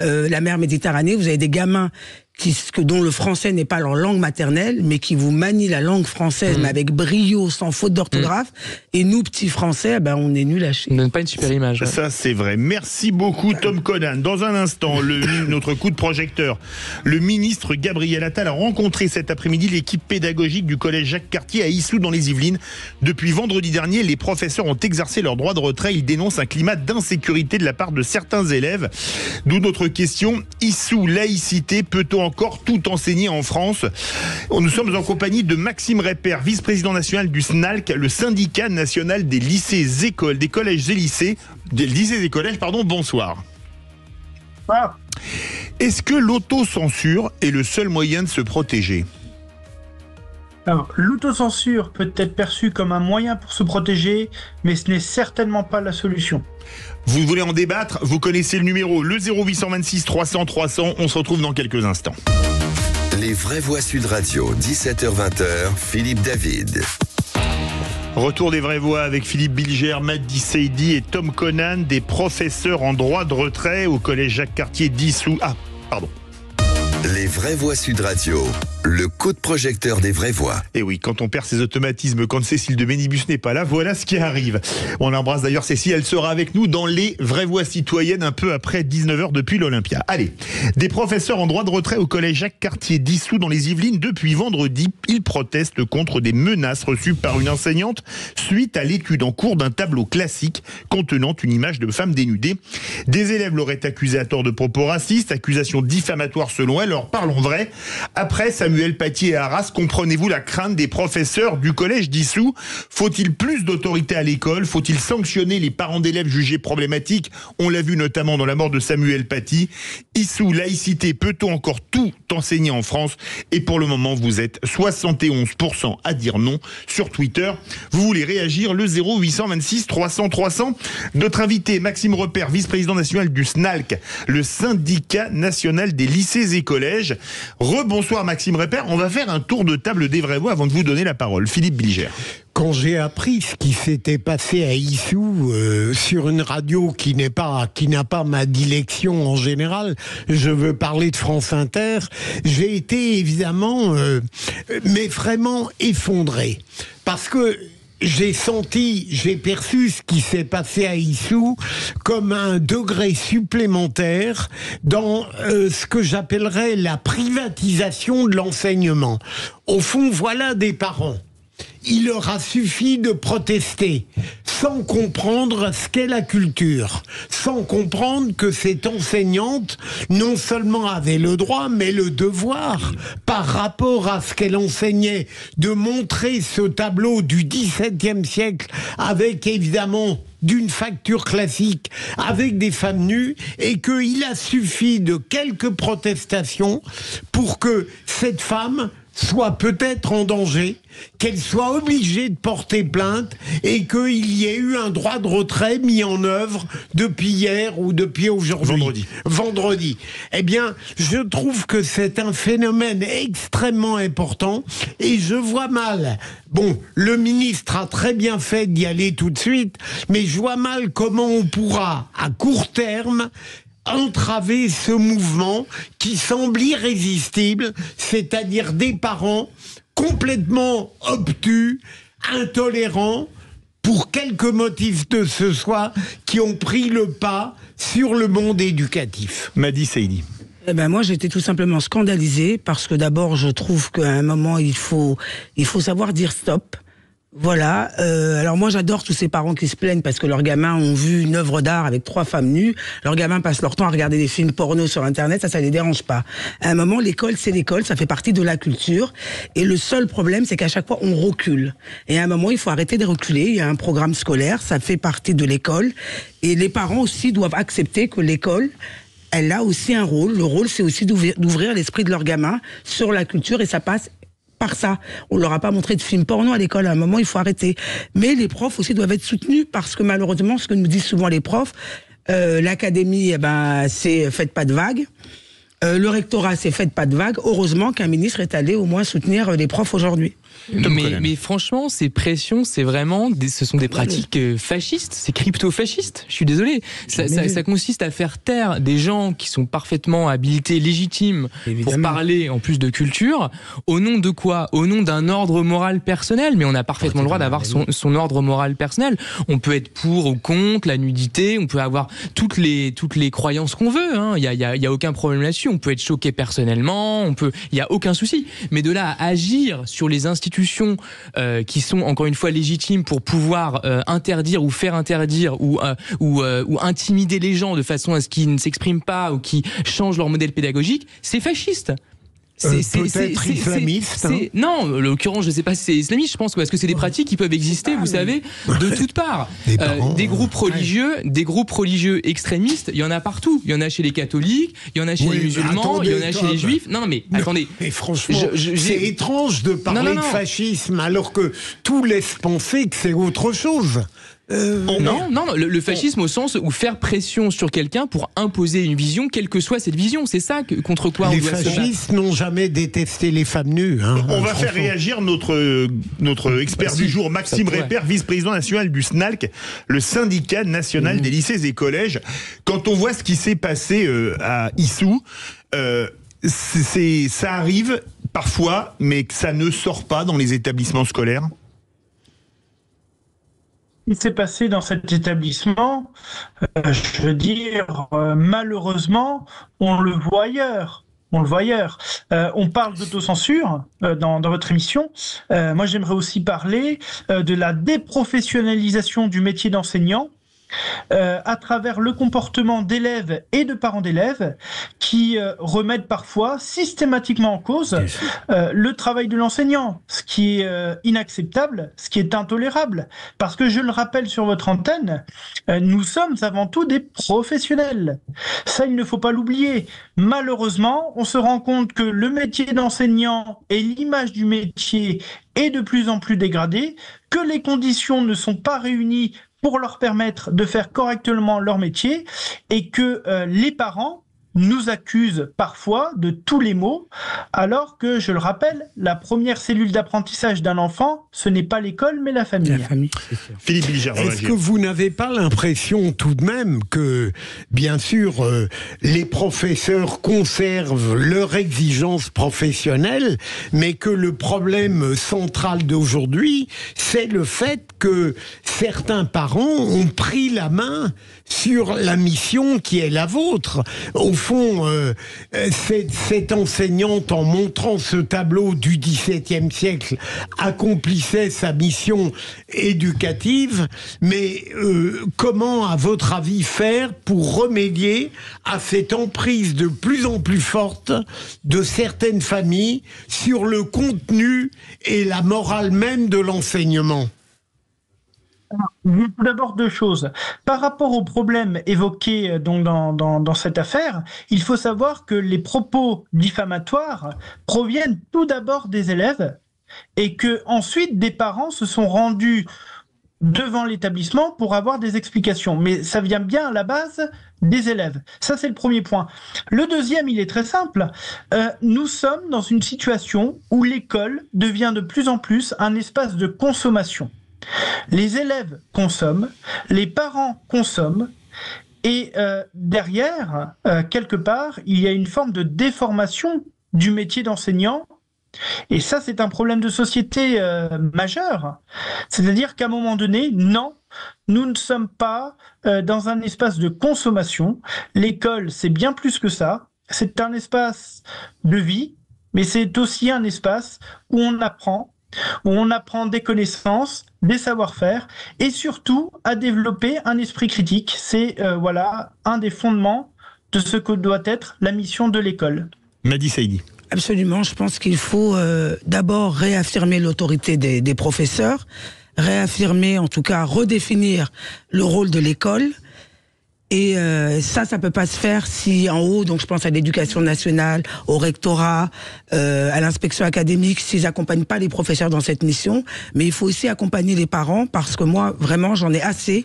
la mer Méditerranée, vous avez des gamins dont le français n'est pas leur langue maternelle, mais qui vous manient la langue française, mais avec brio, sans faute d'orthographe. Et nous, petits français, on est nuls à chier. On donne pas une super image. Ouais. Ça, c'est vrai. Merci beaucoup, Tom Conan. Dans un instant, notre coup de projecteur. Le ministre Gabriel Attal a rencontré cet après-midi l'équipe pédagogique du collège Jacques Cartier à Issou, dans les Yvelines. Depuis vendredi dernier, les professeurs ont exercé leur droit de retrait. Ils dénoncent un climat d'insécurité de la part de certains élèves. D'où notre question. Issou, laïcité, peut-on encore tout enseigner en France? Nous sommes en compagnie de Maxime Repère, vice-président national du SNALC, le syndicat national des lycées écoles, des collèges et lycées, bonsoir. Est-ce que l'autocensure est le seul moyen de se protéger? Alors, l'autocensure peut être perçue comme un moyen pour se protéger, mais ce n'est certainement pas la solution. Vous voulez en débattre? Vous connaissez le numéro, le 0826 300 300. On se retrouve dans quelques instants. Les vraies voix Sud Radio, 17h-20h, Philippe David. Retour des vraies voix avec Philippe Bilger, Madi Seydi et Tom Conan, des professeurs en droit de retrait au collège Jacques Cartier d'Issou. Les vraies voix Sud Radio, le coup de projecteur des vraies voix. Et oui, quand on perd ses automatismes, quand Cécile de Ménibus n'est pas là, voilà ce qui arrive. On embrasse d'ailleurs Cécile, elle sera avec nous dans les vraies voix citoyennes un peu après 19h depuis l'Olympia. Allez, des professeurs en droit de retrait au collège Jacques Cartier d'Issou dans les Yvelines depuis vendredi. Ils protestent contre des menaces reçues par une enseignante suite à l'étude en cours d'un tableau classique contenant une image de femme dénudée. Des élèves l'auraient accusé à tort de propos racistes, accusation diffamatoire selon elle. Alors parlons vrai. Après Samuel Paty et Arras, comprenez-vous la crainte des professeurs du collège d'Issou? Faut-il plus d'autorité à l'école? Faut-il sanctionner les parents d'élèves jugés problématiques? On l'a vu notamment dans la mort de Samuel Paty. Issou, laïcité, peut-on encore tout enseigner en France? Et pour le moment, vous êtes 71% à dire non sur Twitter. Vous voulez réagir? Le 0826 300 300. Notre invité, Maxime Repère, vice-président national du SNALC, le syndicat national des lycées et collèges. Rebonsoir Maxime Repère. On va faire un tour de table des vraies voix avant de vous donner la parole. Philippe Bilger. Quand j'ai appris ce qui s'était passé à Issou sur une radio qui n'a pas ma dilection en général, je veux parler de France Inter, j'ai été évidemment, mais vraiment effondré. Parce que j'ai perçu ce qui s'est passé à Issou comme un degré supplémentaire dans ce que j'appellerais la privatisation de l'enseignement. Au fond, voilà des parents. Il leur a suffi de protester sans comprendre ce qu'est la culture, sans comprendre que cette enseignante non seulement avait le droit, mais le devoir, par rapport à ce qu'elle enseignait, de montrer ce tableau du XVIIe siècle avec évidemment d'une facture classique avec des femmes nues, et qu'il a suffi de quelques protestations pour que cette femme soit peut-être en danger, qu'elle soit obligée de porter plainte et qu'il y ait eu un droit de retrait mis en œuvre depuis hier ou depuis aujourd'hui. Vendredi. Eh bien, je trouve que c'est un phénomène extrêmement important et je vois mal. Bon, le ministre a très bien fait d'y aller tout de suite, mais je vois mal comment on pourra, à court terme, entraver ce mouvement qui semble irrésistible, c'est-à-dire des parents complètement obtus, intolérants, pour quelque motif de ce soit, qui ont pris le pas sur le monde éducatif. Madi Seydi. Moi, j'étais tout simplement scandalisée parce que d'abord, je trouve qu'à un moment, il faut savoir dire stop. Voilà. Alors moi, j'adore tous ces parents qui se plaignent parce que leurs gamins ont vu une œuvre d'art avec 3 femmes nues. Leurs gamins passent leur temps à regarder des films porno sur Internet. Ça les dérange pas. À un moment, l'école, c'est l'école. Ça fait partie de la culture. Et le seul problème, c'est qu'à chaque fois, on recule. Et à un moment, il faut arrêter de reculer. Il y a un programme scolaire. Ça fait partie de l'école. Et les parents aussi doivent accepter que l'école, elle a aussi un rôle. Le rôle, c'est aussi d'ouvrir l'esprit de leurs gamins sur la culture. Et ça passe par ça. On leur a pas montré de films porno à l'école. À un moment, il faut arrêter. Mais les profs aussi doivent être soutenus parce que malheureusement, ce que nous disent souvent les profs, l'académie, c'est faites pas de vagues. Le rectorat, c'est faites pas de vagues. Heureusement qu'un ministre est allé au moins soutenir les profs aujourd'hui. Mais franchement, ces pressions, c'est vraiment, ce sont des pratiques fascistes, c'est crypto-fasciste. Je suis désolé. Ça consiste à faire taire des gens qui sont parfaitement habilités, légitimes pour parler en plus de culture. Au nom de quoi? Au nom d'un ordre moral personnel. Mais on a parfaitement le droit d'avoir son ordre moral personnel. On peut être pour ou contre la nudité. On peut avoir toutes les croyances qu'on veut. Hein. Il y a aucun problème là-dessus. On peut être choqué personnellement. Il y a aucun souci. Mais de là à agir sur les institutions qui sont encore une fois légitimes pour pouvoir interdire ou faire interdire ou intimider les gens de façon à ce qu'ils ne s'expriment pas ou qui changent leur modèle pédagogique, c'est fasciste. Peut-être islamiste. Non, en l'occurrence, je ne sais pas si c'est islamiste, je pense, parce que c'est des pratiques qui peuvent exister, vous savez, de toutes parts. Des groupes religieux extrémistes, il y en a partout. Il y en a chez les catholiques, il y en a chez les musulmans, il y en a chez les juifs. Non, mais attendez. Mais franchement, c'est étrange de parler de fascisme alors que tout laisse penser que c'est autre chose. Le fascisme au sens où faire pression sur quelqu'un pour imposer une vision, quelle que soit cette vision, c'est ça contre quoi on doit se battre. Les fascistes n'ont jamais détesté les femmes nues. On va faire réagir notre expert du jour, Maxime Répert, vice-président national du SNALC, le syndicat national des lycées et collèges. Quand on voit ce qui s'est passé à Issou, ça arrive parfois, mais que ça ne sort pas dans les établissements scolaires. Ce qui s'est passé dans cet établissement, je veux dire, malheureusement, on le voit ailleurs. On parle d'autocensure dans votre émission. Moi, j'aimerais aussi parler de la déprofessionnalisation du métier d'enseignant à travers le comportement d'élèves et de parents d'élèves qui remettent parfois systématiquement en cause le travail de l'enseignant, ce qui est inacceptable, ce qui est intolérable. Parce que je le rappelle sur votre antenne, nous sommes avant tout des professionnels. Ça, il ne faut pas l'oublier. Malheureusement, on se rend compte que le métier d'enseignant et l'image du métier est de plus en plus dégradée, que les conditions ne sont pas réunies pour leur permettre de faire correctement leur métier et que les parents nous accusent parfois de tous les maux, alors que, je le rappelle, la première cellule d'apprentissage d'un enfant, ce n'est pas l'école, mais la famille. Philippe Bilger. Est-ce que vous n'avez pas l'impression tout de même que, bien sûr, les professeurs conservent leur exigence professionnelle, mais que le problème central d'aujourd'hui, c'est le fait que certains parents ont pris la main sur la mission qui est la vôtre. Au fond, cette enseignante, en montrant ce tableau du XVIIe siècle, accomplissait sa mission éducative, mais comment, à votre avis, faire pour remédier à cette emprise de plus en plus forte de certaines familles sur le contenu et la morale même de l'enseignement ? Tout d'abord, deux choses. Par rapport aux problèmes évoqués donc dans cette affaire, il faut savoir que les propos diffamatoires proviennent tout d'abord des élèves et que ensuite des parents se sont rendus devant l'établissement pour avoir des explications. Mais ça vient bien à la base des élèves. Ça, c'est le premier point. Le deuxième, il est très simple. Nous sommes dans une situation où l'école devient de plus en plus un espace de consommation. Les élèves consomment, les parents consomment, et derrière, quelque part, il y a une forme de déformation du métier d'enseignant. Et ça, c'est un problème de société majeur. C'est-à-dire qu'à un moment donné, non, nous ne sommes pas dans un espace de consommation. L'école, c'est bien plus que ça. C'est un espace de vie, mais c'est aussi un espace où on apprend des connaissances, des savoir-faire et surtout à développer un esprit critique. C'est un des fondements de ce que doit être la mission de l'école. Madi Saïdi. Absolument, je pense qu'il faut d'abord réaffirmer l'autorité des professeurs, réaffirmer, en tout cas redéfinir le rôle de l'école. Et ça peut pas se faire si en haut, donc je pense à l'éducation nationale, au rectorat, à l'inspection académique, s'ils accompagnent pas les professeurs dans cette mission. Mais il faut aussi accompagner les parents parce que moi, vraiment, j'en ai assez.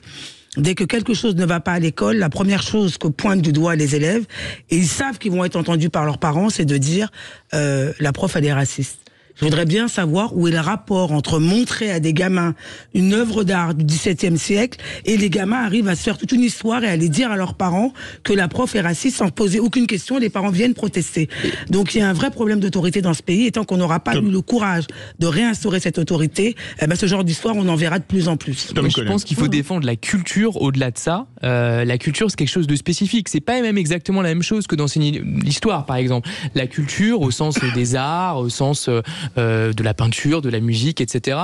Dès que quelque chose ne va pas à l'école, la première chose que pointent du doigt les élèves, et ils savent qu'ils vont être entendus par leurs parents, c'est de dire la prof, elle est raciste. Je voudrais bien savoir où est le rapport entre montrer à des gamins une œuvre d'art du XVIIe siècle et les gamins arrivent à se faire toute une histoire et à aller dire à leurs parents que la prof est raciste sans poser aucune question. Les parents viennent protester. Donc il y a un vrai problème d'autorité dans ce pays et tant qu'on n'aura pas eu le courage de réinstaurer cette autorité, ce genre d'histoire, on en verra de plus en plus. Je pense qu'il faut défendre la culture au-delà de ça. La culture, c'est quelque chose de spécifique. C'est pas même exactement la même chose que d'enseigner l'histoire, par exemple. La culture, au sens des arts, au sens de la peinture, de la musique, etc.,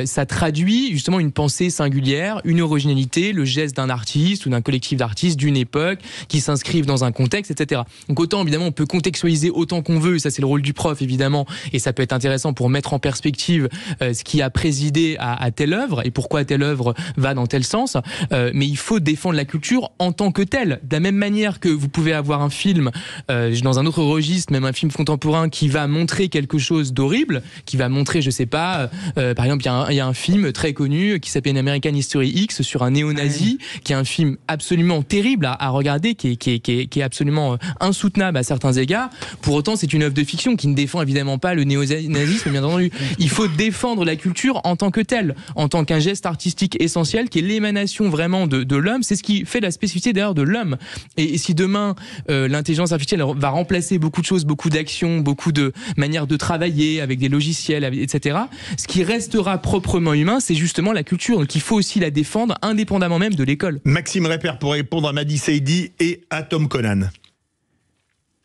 ça traduit justement une pensée singulière, une originalité, le geste d'un artiste ou d'un collectif d'artistes d'une époque qui s'inscrivent dans un contexte, etc. Donc autant, évidemment, on peut contextualiser autant qu'on veut, ça c'est le rôle du prof, évidemment, et ça peut être intéressant pour mettre en perspective ce qui a présidé à telle œuvre et pourquoi telle œuvre va dans tel sens, mais il faut défendre la culture en tant que telle. De la même manière que vous pouvez avoir un film dans un autre registre, même un film contemporain qui va montrer quelque chose d'horrible, qui va montrer, je sais pas, par exemple, il y a un film très connu qui s'appelle American History X sur un néo-nazi, qui est un film absolument terrible à regarder, qui est absolument insoutenable à certains égards. Pour autant, c'est une œuvre de fiction qui ne défend évidemment pas le néo-nazisme, bien entendu. Il faut défendre la culture en tant que telle, en tant qu'un geste artistique essentiel, qui est l'émanation vraiment de l'homme. C'est ce qui fait la spécificité d'ailleurs de l'homme. Et si demain, l'intelligence artificielle va remplacer beaucoup de choses, beaucoup d'actions, beaucoup de manières de travailler avec des logiciels, etc., ce qui restera proprement humain, c'est justement la culture. Donc il faut aussi la défendre indépendamment même de l'école. Maxime Repère pour répondre à Madi Saidi et à Tom Conan.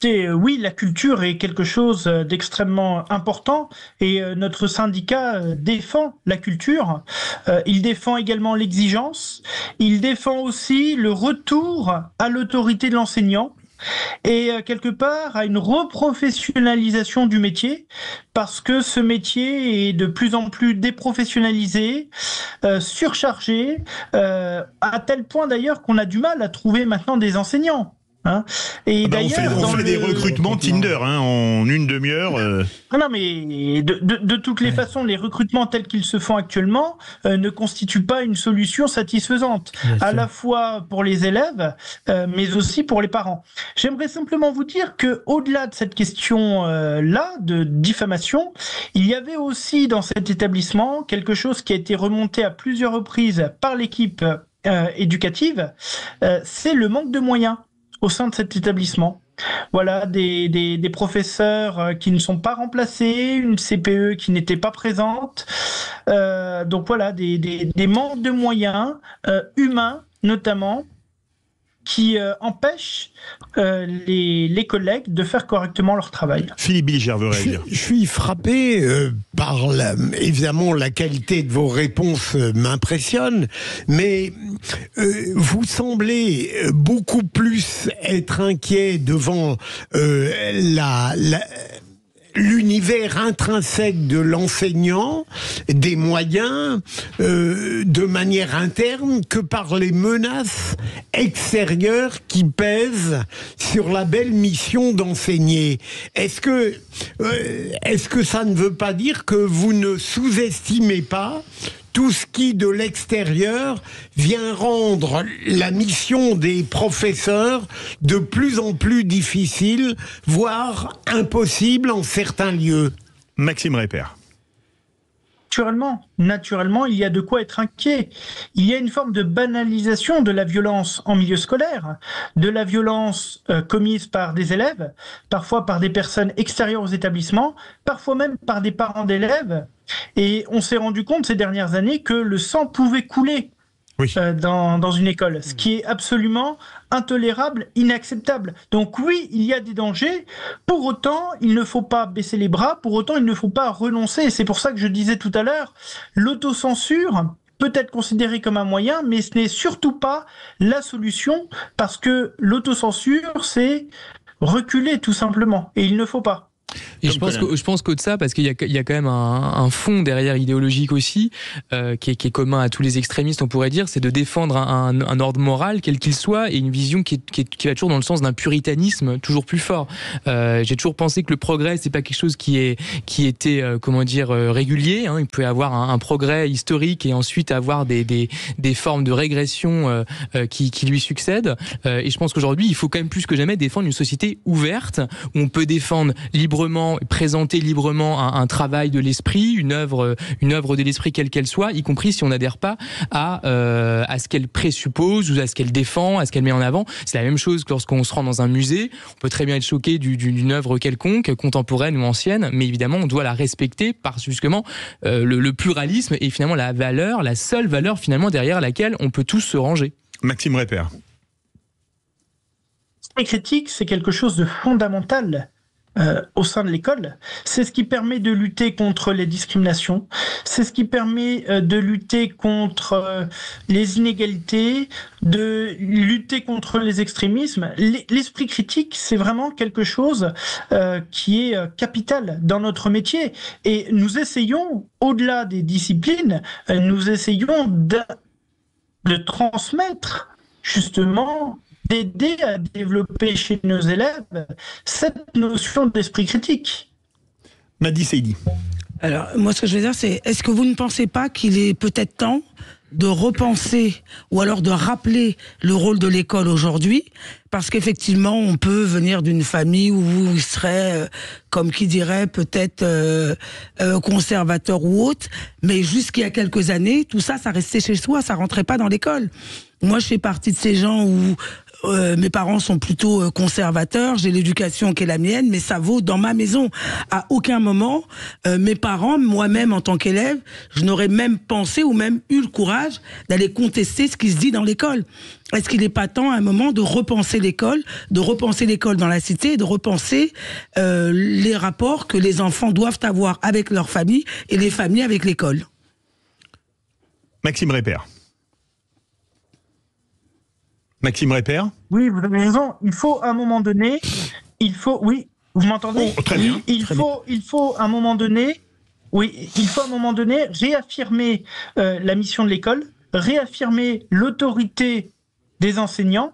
Oui, la culture est quelque chose d'extrêmement important et notre syndicat défend la culture. Il défend également l'exigence. Il défend aussi le retour à l'autorité de l'enseignant et quelque part à une reprofessionnalisation du métier, parce que ce métier est de plus en plus déprofessionnalisé, surchargé, à tel point d'ailleurs qu'on a du mal à trouver maintenant des enseignants. Et d'ailleurs, on fait des recrutements Tinder en une demi-heure. Non, mais de toutes les façons, les recrutements tels qu'ils se font actuellement ne constituent pas une solution satisfaisante, à la fois pour les élèves, mais aussi pour les parents. J'aimerais simplement vous dire que, au-delà de cette question-là de diffamation, il y avait aussi dans cet établissement quelque chose qui a été remonté à plusieurs reprises par l'équipe éducative, c'est le manque de moyens au sein de cet établissement. Voilà, des professeurs qui ne sont pas remplacés, une CPE qui n'était pas présente. Donc voilà, des manques de moyens humains notamment, qui empêchent les collègues de faire correctement leur travail. Philippe Bilger veut réagir. Je suis frappé par évidemment la qualité de vos réponses m'impressionne, mais vous semblez beaucoup plus être inquiet devant l'univers intrinsèque de l'enseignant, des moyens, de manière interne, que par les menaces extérieures qui pèsent sur la belle mission d'enseigner. Est-ce que ça ne veut pas dire que vous ne sous-estimez pas tout ce qui, de l'extérieur, vient rendre la mission des professeurs de plus en plus difficile, voire impossible en certains lieux? Maxime Repère. Naturellement, il y a de quoi être inquiet. Il y a une forme de banalisation de la violence en milieu scolaire, de la violence commise par des élèves, parfois par des personnes extérieures aux établissements, parfois même par des parents d'élèves. Et on s'est rendu compte ces dernières années que le sang pouvait couler dans une école, ce qui est absolument intolérable, inacceptable. Donc oui, il y a des dangers, pour autant, il ne faut pas baisser les bras, pour autant, il ne faut pas renoncer. Et c'est pour ça que je disais tout à l'heure, l'autocensure peut être considérée comme un moyen, mais ce n'est surtout pas la solution, parce que l'autocensure, c'est reculer tout simplement, et il ne faut pas. Et je pense qu'au de ça, parce qu'il y a quand même un fond derrière idéologique aussi, qui est commun à tous les extrémistes, on pourrait dire, c'est de défendre un ordre moral, quel qu'il soit, et une vision qui va toujours dans le sens d'un puritanisme toujours plus fort. J'ai toujours pensé que le progrès, c'est pas quelque chose qui était régulier. Il peut y avoir un progrès historique et ensuite avoir des formes de régression qui lui succèdent. Et je pense qu'aujourd'hui, il faut quand même plus que jamais défendre une société ouverte, où on peut défendre librement finalement présenter librement un travail de l'esprit, une œuvre de l'esprit quelle qu'elle soit, y compris si on n'adhère pas à ce qu'elle présuppose ou à ce qu'elle défend, à ce qu'elle met en avant. C'est la même chose que lorsqu'on se rend dans un musée. On peut très bien être choqué d'une œuvre quelconque, contemporaine ou ancienne, mais évidemment on doit la respecter par justement le pluralisme et finalement la seule valeur finalement derrière laquelle on peut tous se ranger. Maxime Répper. L'esprit critique, c'est quelque chose de fondamental au sein de l'école. C'est ce qui permet de lutter contre les discriminations, c'est ce qui permet de lutter contre les inégalités, de lutter contre les extrémismes. L'esprit critique, c'est vraiment quelque chose qui est capital dans notre métier. Et nous essayons, au-delà des disciplines, nous essayons de transmettre justement, d'aider à développer chez nos élèves cette notion d'esprit critique. Madi Seydi. Alors, moi, ce que je veux dire, c'est, est-ce que vous ne pensez pas qu'il est peut-être temps de repenser ou alors de rappeler le rôle de l'école aujourd'hui? Parce qu'effectivement, on peut venir d'une famille où il serait, comme qui dirait, peut-être conservateur ou autre, mais jusqu'il y a quelques années, tout ça, ça restait chez soi, ça rentrait pas dans l'école. Moi, je fais partie de ces gens où mes parents sont plutôt conservateurs, j'ai l'éducation qui est la mienne, mais ça vaut dans ma maison. À aucun moment, mes parents, moi-même en tant qu'élève, je n'aurais même pensé ou même eu le courage d'aller contester ce qui se dit dans l'école. Est-ce qu'il n'est pas temps à un moment de repenser l'école dans la cité, et de repenser les rapports que les enfants doivent avoir avec leur famille et les familles avec l'école? Maxime Répper. Maxime Répper. Oui, vous avez raison. Il faut à un moment donné, oui, vous m'entendez? Oh, très bien. Il faut à un moment donné, réaffirmer la mission de l'école, réaffirmer l'autorité des enseignants,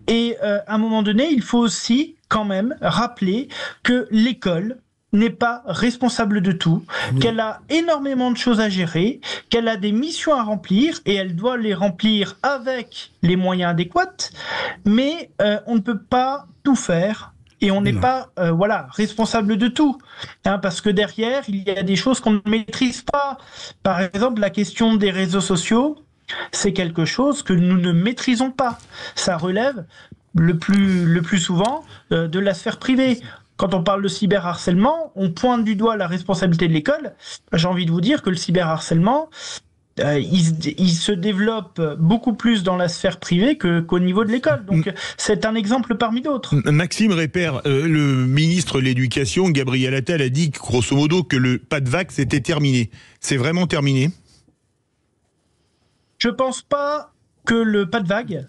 et à un moment donné, il faut aussi quand même rappeler que l'école n'est pas responsable de tout, qu'elle a énormément de choses à gérer, qu'elle a des missions à remplir et elle doit les remplir avec les moyens adéquats, mais on ne peut pas tout faire et on n'est pas responsable de tout, parce que derrière, il y a des choses qu'on ne maîtrise pas. Par exemple, la question des réseaux sociaux, c'est quelque chose que nous ne maîtrisons pas. Ça relève le plus souvent de la sphère privée. Quand on parle de cyberharcèlement, on pointe du doigt la responsabilité de l'école. J'ai envie de vous dire que le cyberharcèlement, il se développe beaucoup plus dans la sphère privée qu'au niveau de l'école. Donc c'est un exemple parmi d'autres. Maxime Répper, le ministre de l'Éducation, Gabriel Attal, a dit grosso modo que le pas de vague c'était terminé. C'est vraiment terminé? Je pense pas que le pas de vague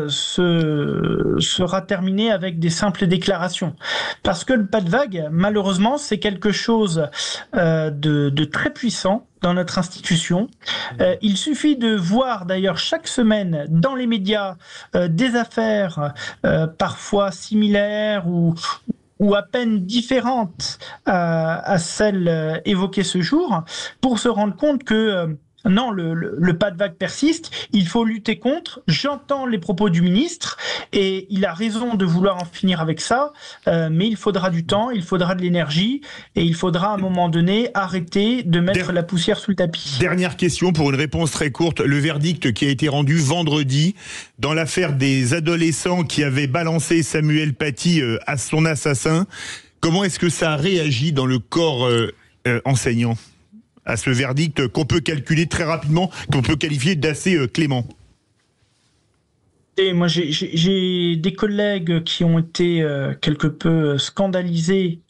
sera terminé avec des simples déclarations. Parce que le pas de vague, malheureusement, c'est quelque chose de très puissant dans notre institution. Il suffit de voir d'ailleurs chaque semaine dans les médias des affaires parfois similaires ou à peine différentes à celles évoquées ce jour, pour se rendre compte que non, le pas de vague persiste, il faut lutter contre. J'entends les propos du ministre et il a raison de vouloir en finir avec ça, mais il faudra du temps, il faudra de l'énergie et il faudra à un moment donné arrêter de mettre la poussière sous le tapis. Dernière question pour une réponse très courte. Le verdict qui a été rendu vendredi dans l'affaire des adolescents qui avaient balancé Samuel Paty à son assassin, comment est-ce que ça a réagi dans le corps enseignant à ce verdict qu'on peut calculer très rapidement, qu'on peut qualifier d'assez clément? Et moi, j'ai des collègues qui ont été quelque peu scandalisés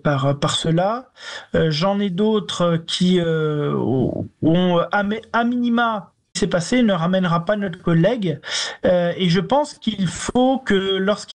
par cela. J'en ai d'autres qui ont à minima ce qui s'est passé ne ramènera pas notre collègue. Et je pense qu'il faut que lorsqu'il